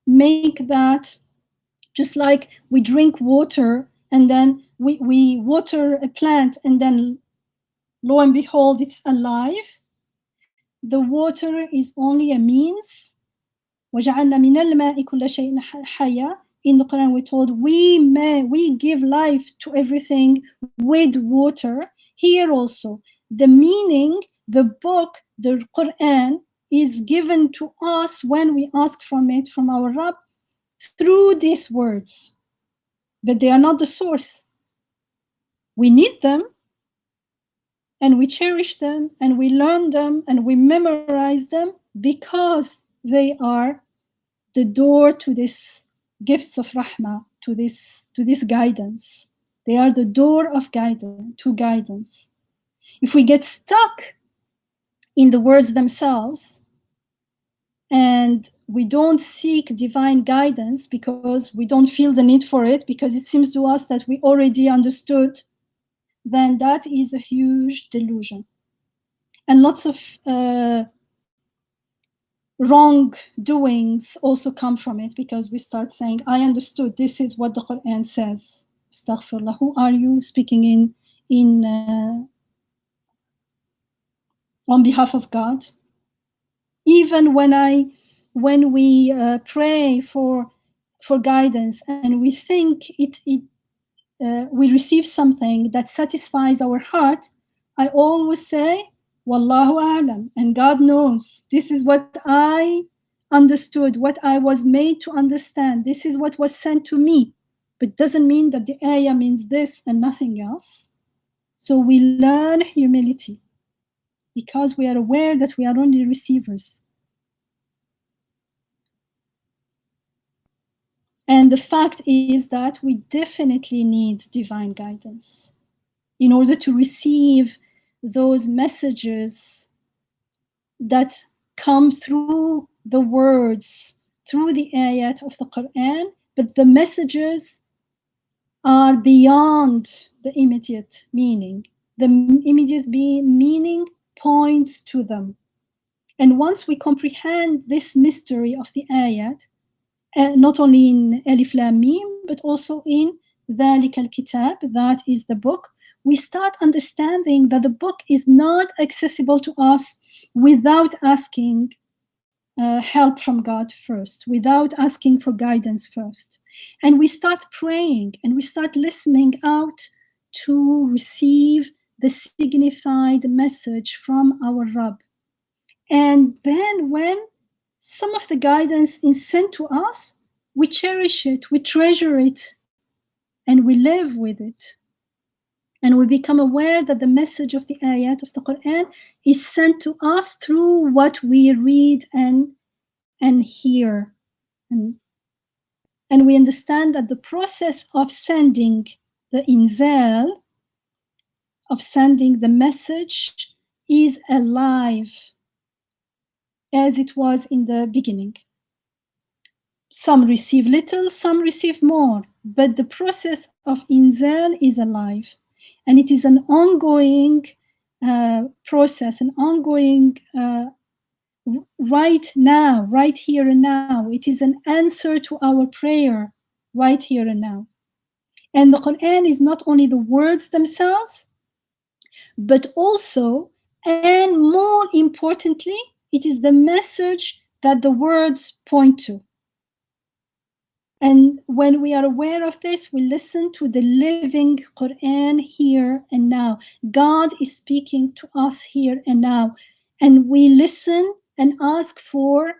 make that, just like we drink water and then we water a plant and then lo and behold, it's alive. The water is only a means. وَجَعَلْنَا مِنَ الْمَاءِ كُلَّ شَيْءٍ حَيٍّ. In the Quran we're told we give life to everything with water. Here also, the meaning, the book, the Quran is given to us when we ask from it, from our Rabb, through these words. But they are not the source. We need them, and we cherish them, and we learn them, and we memorize them because they are the door to this gifts of rahmah, to this guidance. They are the door of guidance. If we get stuck in the words themselves and we don't seek divine guidance because we don't feel the need for it, because it seems to us that we already understood, then that is a huge delusion. And lots of wrongdoings also come from it, because we start saying, I understood, this is what the Quran says. Astaghfirullah, who are you speaking on behalf of God. Even when we pray for guidance and we think we receive something that satisfies our heart, I always say, Wallahu a'lam, and God knows. This is what I understood, what I was made to understand. This is what was sent to me. But doesn't mean that the ayah means this and nothing else. So we learn humility because we are aware that we are only receivers. And the fact is that we definitely need divine guidance in order to receive those messages that come through the words, through the ayat of the Quran, but the messages are beyond the immediate meaning. The immediate meaning points to them. And once we comprehend this mystery of the ayat, not only in Alif Lam Mim, but also in ذَلِكَ الْكِتَابِ, that is the book, we start understanding that the book is not accessible to us without asking help from God first, without asking for guidance first. And we start praying and we start listening out to receive the signified message from our Rabb. And then when some of the guidance is sent to us, we cherish it, we treasure it, and we live with it. And we become aware that the message of the ayat of the Quran is sent to us through what we read and hear. And we understand that the process of sending the inzal, of sending the message, is alive as it was in the beginning. Some receive little, some receive more, but the process of inzal is alive. And it is an ongoing process, an ongoing right now, right here and now. It is an answer to our prayer right here and now. And the Quran is not only the words themselves, but also, and more importantly, it is the message that the words point to. And when we are aware of this, we listen to the living Quran here and now. God is speaking to us here and now. And we listen and ask for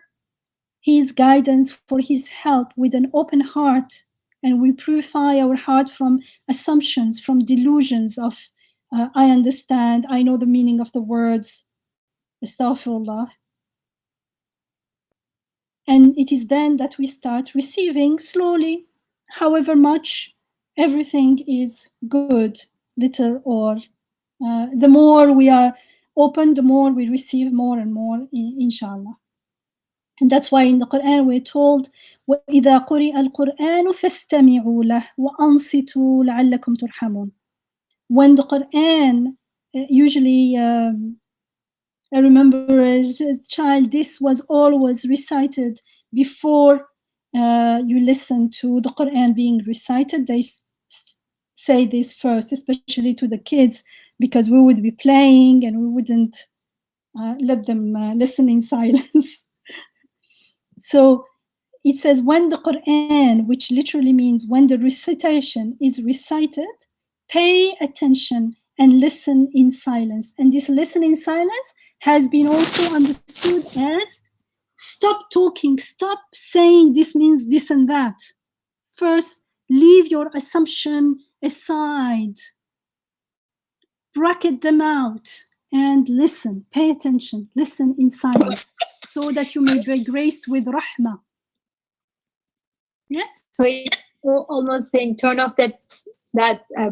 His guidance, for His help with an open heart. And we purify our heart from assumptions, from delusions of, I understand, I know the meaning of the words, astaghfirullah. And it is then that we start receiving slowly, however much everything is good, little or the more we are open, the more we receive more and more, inshallah. And that's why in the Quran we're told, وَإِذَا قُرِئَ الْقُرْآنُ فَاسْتَمِعُوا لَهُ وَأَنصِتُوا لَعَلَّكُمْ تُرْحَمُونَ. When the Quran, usually I remember as a child, this was always recited before you listen to the Quran being recited. They say this first, especially to the kids, because we would be playing and we wouldn't let them listen in silence. So it says, when the Quran, which literally means when the recitation is recited, pay attention and listen in silence. And this listen in silence has been also understood as stop talking, stop saying this means this and that. First, leave your assumption aside, bracket them out, and listen, pay attention, listen in silence, so that you may be graced with rahmah. Yes? So it's almost saying turn off that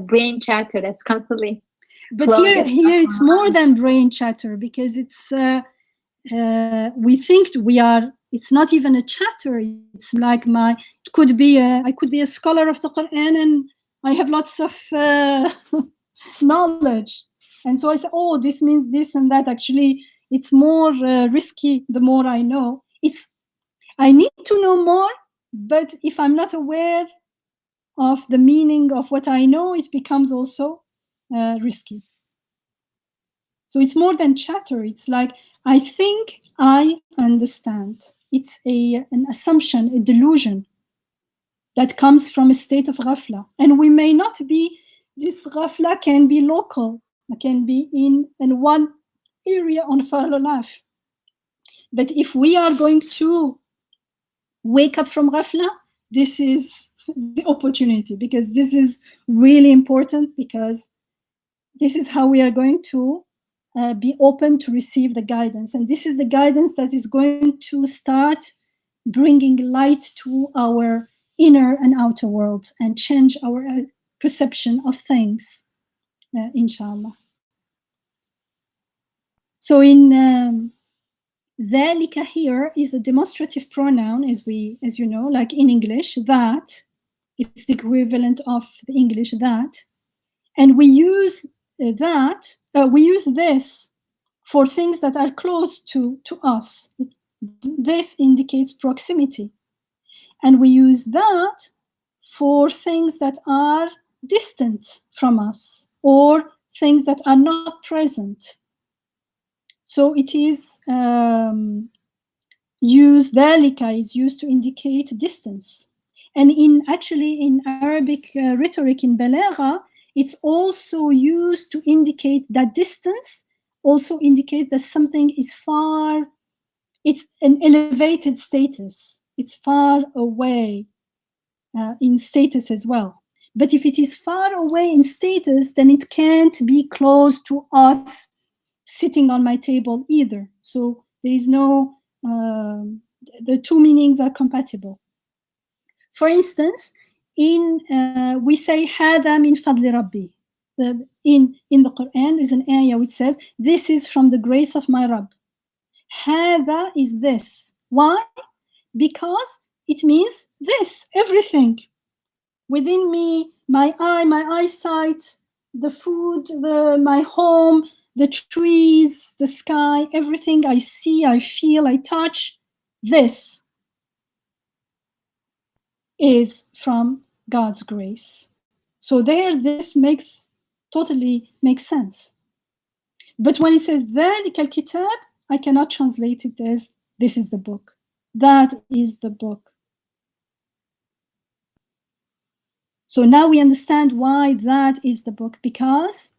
brain chatter that's constantly. But here it's more than brain chatter, because it's we think we are. It's not even a chatter. It's like I could be a scholar of the Quran and I have lots of knowledge, and so I say, oh, this means this and that. Actually, it's more risky the more I know. I need to know more, but if I'm not aware of the meaning of what I know, it becomes also risky. So it's more than chatter. It's like, I think I understand. It's an assumption, a delusion that comes from a state of ghafla. And we may not be, this ghafla can be local, it can be in one area on Fahlo life. But if we are going to wake up from ghafla, this is the opportunity, because this is really important, because this is how we are going to be open to receive the guidance. And this is the guidance that is going to start bringing light to our inner and outer world and change our perception of things, inshallah. So in ذلك here is a demonstrative pronoun, as you know, like in English, that. It's the equivalent of the English that. And we use we use this for things that are close to us. This indicates proximity. And we use that for things that are distant from us, or things that are not present. So it is used, ذلك is used to indicate distance. And in Arabic rhetoric, in balagha, it's also used to indicate that distance, also indicate that something is far, it's an elevated status, it's far away in status as well. But if it is far away in status, then it can't be close to us sitting on my table either. So there is no, the two meanings are compatible. For instance, we say هذا من فضل ربي. In the Quran, there's an ayah which says, this is from the grace of my Rabb. هذا is this. Why? Because it means this, everything. Within me, my eye, my eyesight, the food, my home, the trees, the sky, everything I see, I feel, I touch, this is from God's grace. So there, this totally makes sense. But when it says ذَلِكَ الْكِتَابِ, I cannot translate it as this is the book. That is the book. So now we understand why that is the book, because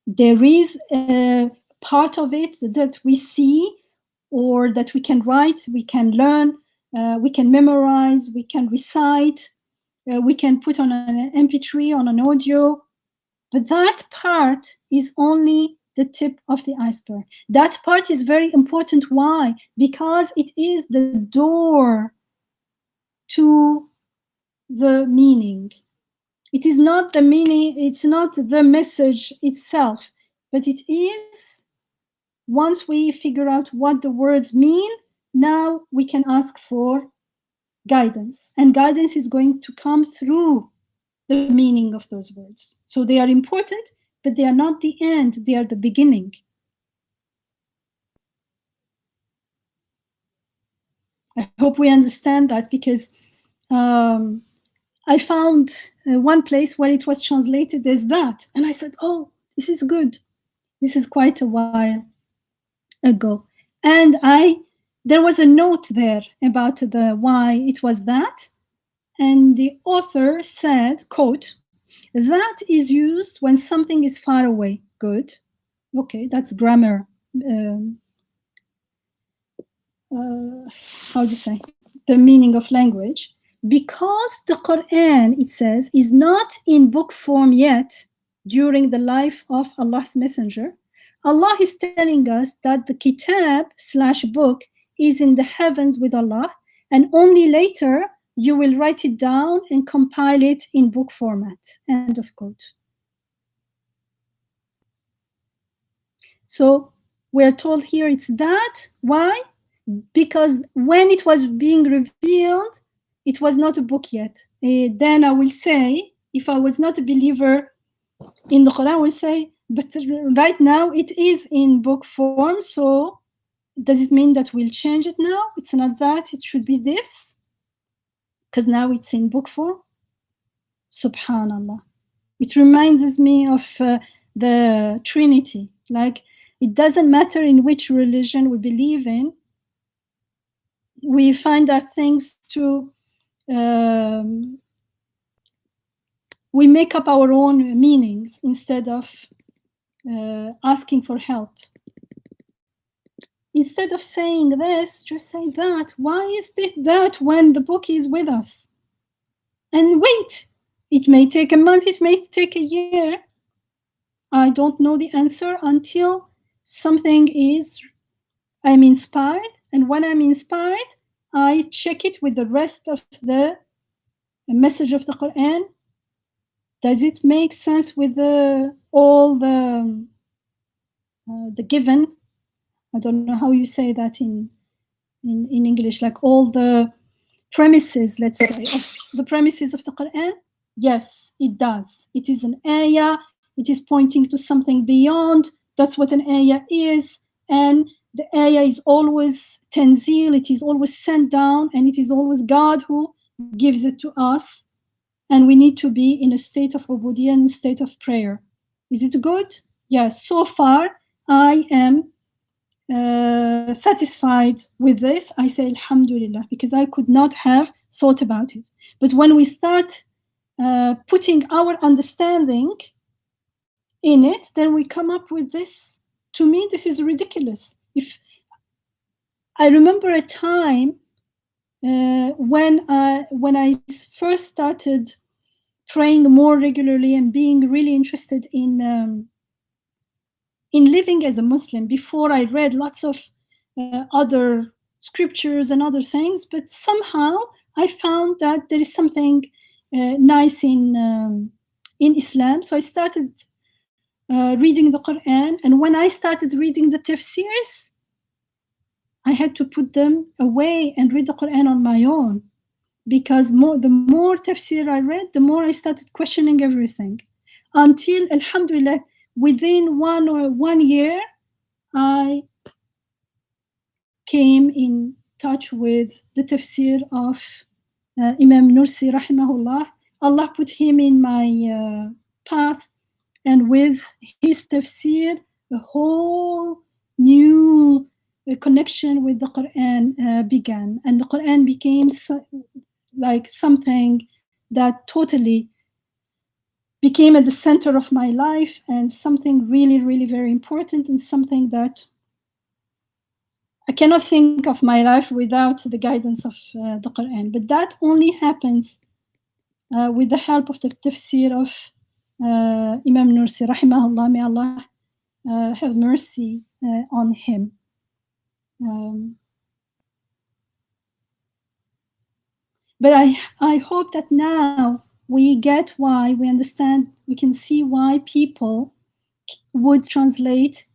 there is a part of it that we see, or that we can write, we can learn, we can memorize, we can recite, we can put on an MP3, on an audio. But that part is only the tip of the iceberg. That part is very important. Why? Because it is the door to the meaning. It is not the meaning, it's not the message itself, but it is, once we figure out what the words mean, now we can ask for guidance. And guidance is going to come through the meaning of those words. So they are important, but they are not the end, they are the beginning. I hope we understand that, because I found one place where it was translated as that. And I said, oh, this is good. This is quite a while ago. And there was a note there about why it was that. And the author said, quote, that is used when something is far away. Good. Okay, that's grammar. How do you say? The meaning of language. Because the Quran, it says, is not in book form yet during the life of Allah's messenger, Allah is telling us that the kitab / book is in the heavens with Allah, and only later you will write it down and compile it in book format. End of quote. So we're told here it's that. Why? Because when it was being revealed, it was not a book yet. Then I will say, if I was not a believer in the Quran, I will say, but right now it is in book form, so does it mean that we'll change it now? It's not that, it should be this, because now it's in book form. Subhanallah. It reminds me of the Trinity. Like, it doesn't matter in which religion we believe in, we find that things to we make up our own meanings instead of asking for help. Instead of saying this, just say that. Why is it that when the book is with us? And wait, it may take a month, it may take a year. I don't know the answer until something is, I'm inspired. And when I'm inspired, I check it with the rest of the message of the Quran. Does it make sense with all the given? I don't know how you say that in English, like all the premises, let's say, of the premises of the Quran. Yes, it does. It is an ayah. It is pointing to something beyond. That's what an ayah is. And the ayah is always tanzil. It is always sent down, and it is always God who gives it to us. And we need to be in a state of ubudiyya and a state of prayer. Is it good? Yes. So far, I am satisfied with this. I say Alhamdulillah, because I could not have thought about it. But when we start putting our understanding in it, then we come up with this. To me, this is ridiculous. If I remember a time when I first started praying more regularly and being really interested in living as a Muslim. Before, I read lots of other scriptures and other things, but somehow I found that there is something nice in Islam. So I started reading the Quran, and when I started reading the tafsirs, I had to put them away and read the Quran on my own, because the more tafsir I read, the more I started questioning everything, until Alhamdulillah, within 1 year, I came in touch with the tafsir of Imam Nursi rahimahullah. Allah put him in my path, and with his tafsir, a whole new connection with the Quran began, and the Quran became like something that totally became at the center of my life, and something really, really very important, and something that I cannot think of my life without the guidance of the Quran. But that only happens with the help of the tafsir of Imam Nursi, rahimahullah. May Allah have mercy on him. But I hope that now we get why, we understand, we can see why people would translate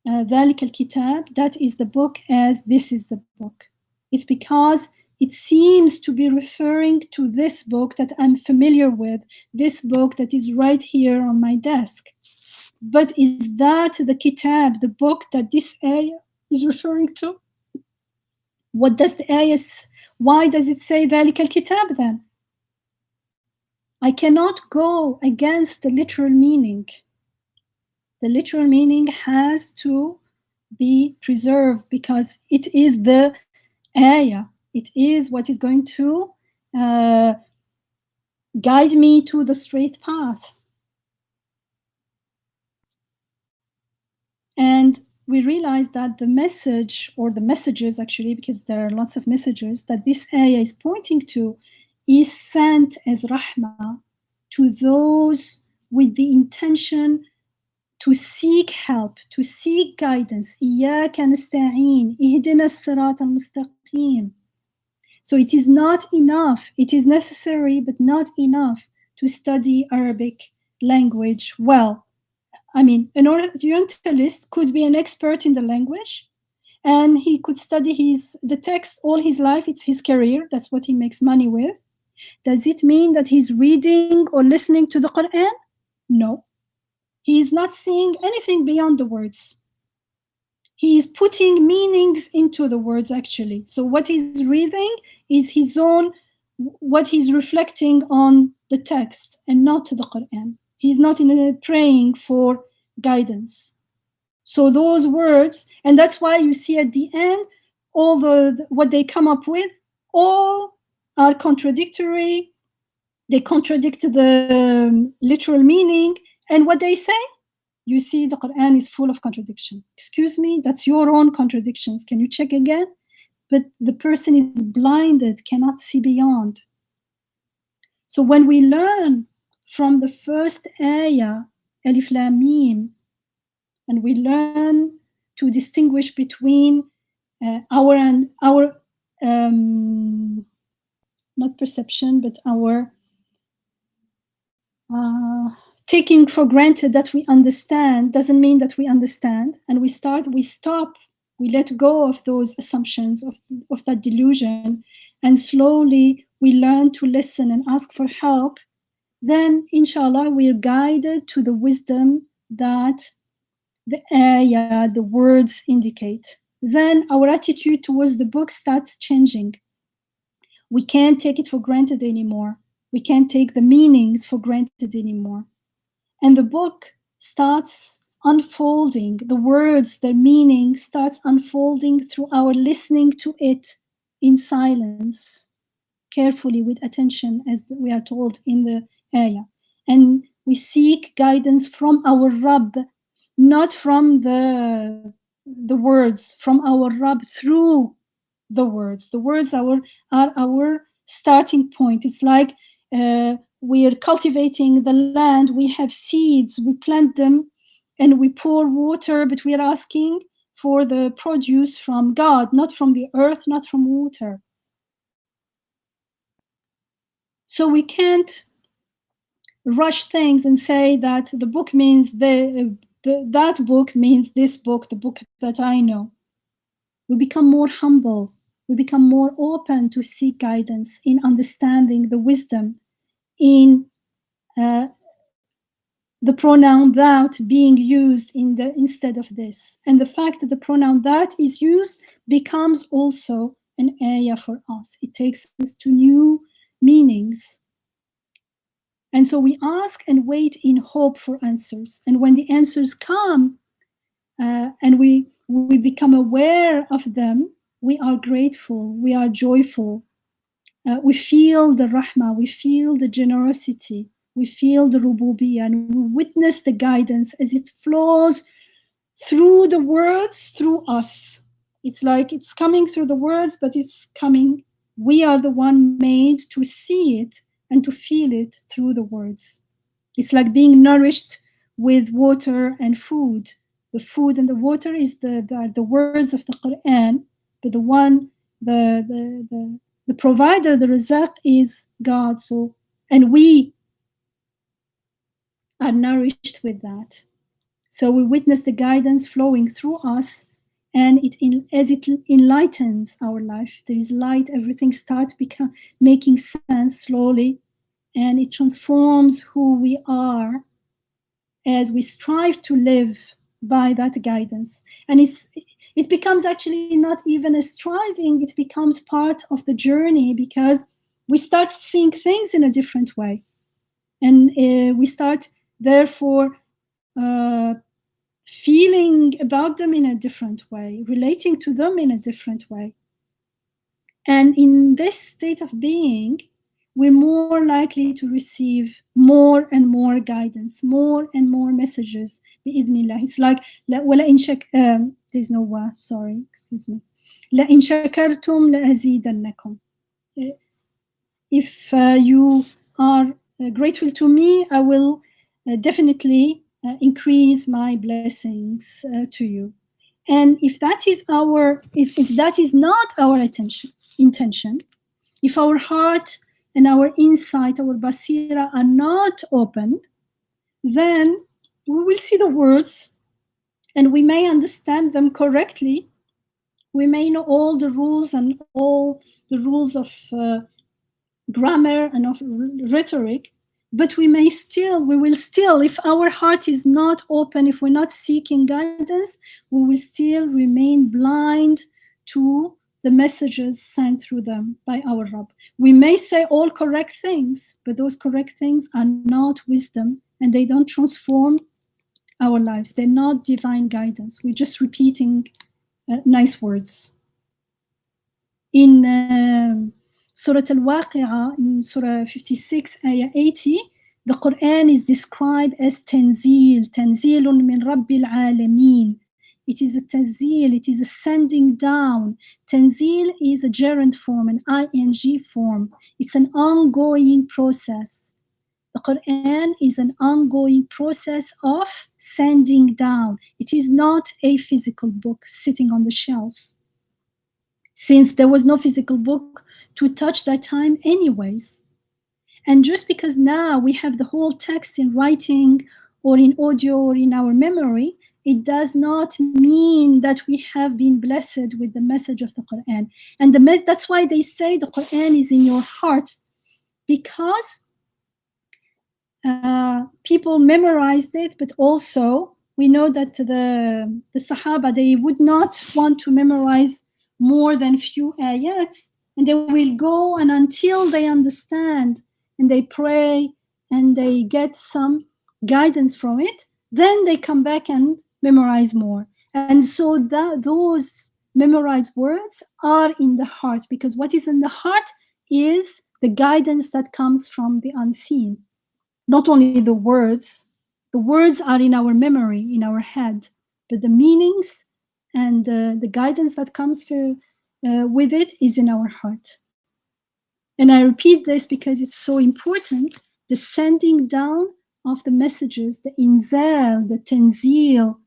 ذلك الكتاب, that is the book, as this is the book. It's because it seems to be referring to this book that I'm familiar with, this book that is right here on my desk. But is that the kitab, the book that this ayah is referring to? What does the ayah, why does it say ذلك الكتاب then? I cannot go against the literal meaning. The literal meaning has to be preserved, because it is the ayah. It is what is going to guide me to the straight path. And we realize that the message, or the messages actually, because there are lots of messages that this ayah is pointing to, is sent as rahmah to those with the intention to seek help, to seek guidance. إِيَّاكَ نَسْتَعِينُ اهْدِنَا الصِّرَاطَ الْمُسْتَقِيمَ. So it is not enough, it is necessary but not enough to study Arabic language well. I mean, an Orientalist could be an expert in the language, and he could study the text all his life. It's his career, that's what he makes money with. Does it mean that he's reading or listening to the Quran? No. He is not seeing anything beyond the words. He is putting meanings into the words, actually. So what he's reading is his own, what he's reflecting on the text, and not the Quran. He's not praying for guidance. So those words, and that's why you see at the end, all what they come up with, all are contradictory. They contradict the literal meaning. And what they say, you see the Quran is full of contradiction. Excuse me, that's your own contradictions. Can you check again? But the person is blinded, cannot see beyond. So when we learn from the first ayah, Alif Lam Mim, and we learn to distinguish between our not perception, but our taking for granted that we understand doesn't mean that we understand, and we stop, we let go of those assumptions, of that delusion, and slowly we learn to listen and ask for help. Then inshallah we're guided to the wisdom that the ayah, the words indicate. Then our attitude towards the book starts changing. We can't take it for granted anymore. We can't take the meanings for granted anymore. And the book starts unfolding, the words, the meaning starts unfolding through our listening to it in silence, carefully, with attention, as we are told in the ayah. And we seek guidance from our Rabb, not from the words, from our Rabb through the words. The words are our starting point. It's like we are cultivating the land, we have seeds, we plant them, and we pour water, but we are asking for the produce from God, not from the earth, not from water. So we can't rush things and say that the book means that book means this book, the book that I know. We become more humble. We become more open to seek guidance in understanding the wisdom in the pronoun that being used instead of this. And the fact that the pronoun that is used becomes also an ayah for us. It takes us to new meanings. And so we ask and wait in hope for answers. And when the answers come and we become aware of them, we are grateful, we are joyful. We feel the rahmah, we feel the generosity, we feel the rububiyyah, and we witness the guidance as it flows through the words, through us. It's like it's coming through the words, but it's coming. We are the one made to see it and to feel it through the words. It's like being nourished with water and food. The food and the water is the words of the Quran, but the provider, the razaq, is God. So, and we are nourished with that. So we witness the guidance flowing through us, and as it enlightens our life, there is light, everything starts making sense slowly, and it transforms who we are as we strive to live by that guidance. And it becomes actually not even a striving, it becomes part of the journey, because we start seeing things in a different way. And we start, therefore, feeling about them in a different way, relating to them in a different way. And in this state of being, we're more likely to receive more and more guidance, more and more messages, bi'idhnillah. It's like, there's no sorry, excuse me. لَإِن شَكَرْتُمْ لَأَزِيدَنَّكُمْ. If you are grateful to me, I will definitely increase my blessings to you. And if that is if that is not our intention, if our heart and our insight, our basira are not open, then we will see the words and we may understand them correctly. We may know all the rules and all the rules of grammar and of rhetoric, but we will still, if our heart is not open, if we're not seeking guidance, we will still remain blind to the messages sent through them by our Rabb. We may say all correct things, but those correct things are not wisdom and they don't transform our lives. They're not divine guidance. We're just repeating nice words. In Surah Al-Waqi'ah, in Surah 56, Ayah 80, the Quran is described as Tanzil, Tanzilun min Rabbil Alameen. It is a tanzil, it is a sending down. Tanzil is a gerund form, an ing form. It's an ongoing process. The Quran is an ongoing process of sending down. It is not a physical book sitting on the shelves, since there was no physical book to touch that time anyways. And just because now we have the whole text in writing or in audio or in our memory, it does not mean that we have been blessed with the message of the Quran. And that's why they say the Quran is in your heart, because people memorized it, but also we know that the Sahaba, they would not want to memorize more than few ayats, and they will go and until they understand and they pray and they get some guidance from it, then they come back and memorize more. And so those memorized words are in the heart, because what is in the heart is the guidance that comes from the unseen. Not only the words are in our memory, in our head, but the meanings and the guidance that comes with it is in our heart. And I repeat this because it's so important. The sending down of the messages, the inzal, the tanzil,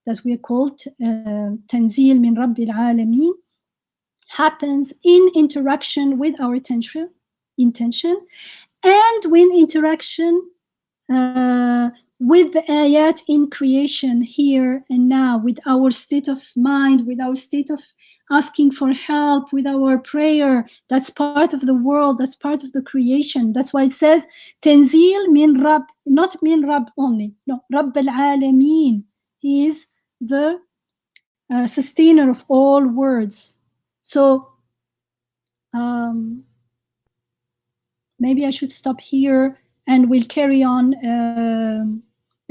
that we are called tanzil min Rabbil Alameen, happens in interaction with our intention, and when interaction with the ayat in creation here and now, with our state of mind, with our state of asking for help, with our prayer. That's part of the world, that's part of the creation. That's why it says Tanzil min Rab, not min Rab only, no, Rabb al-Alameen. He is the sustainer of all words. So maybe I should stop here, and we'll carry on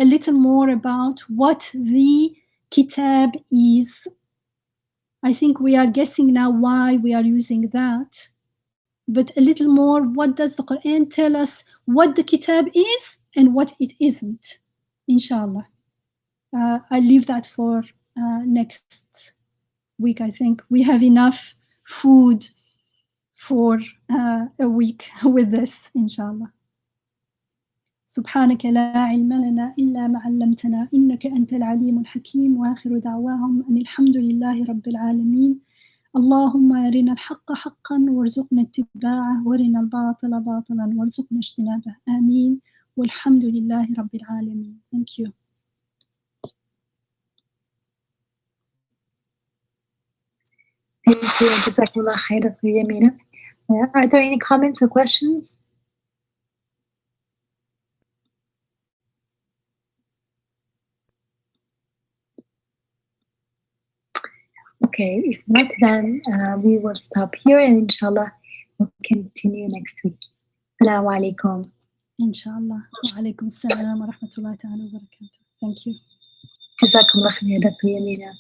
a little more about what the kitab is. I think we are guessing now why we are using that, but a little more, what does the Quran tell us what the kitab is and what it isn't, inshallah. I'll leave that for next week. I think we have enough food for a week with this, inshallah. سبحانك لا علم لنا إلا ما علمتنا إنك أنت العليم الحكيم وآخر دعواهم أن الحمد لله رب العالمين اللهم أرنا الحق حقا وارزقنا اتباعه وارنا الباطل باطلا وارزقنا اجتنابه آمين والحمد لله رب العالمين. Thank you. Thank you. Jazakallah khair, Dr. Yamina. Are there any comments or questions? Okay, if not, then we will stop here, and inshallah we'll continue next week. Assalamu alaikum. Inshallah. Wa alaikum assalam wa rahmatullahi ta'ala wa barakatuh. Thank you. Jazakallah khair, Dr. Yamina.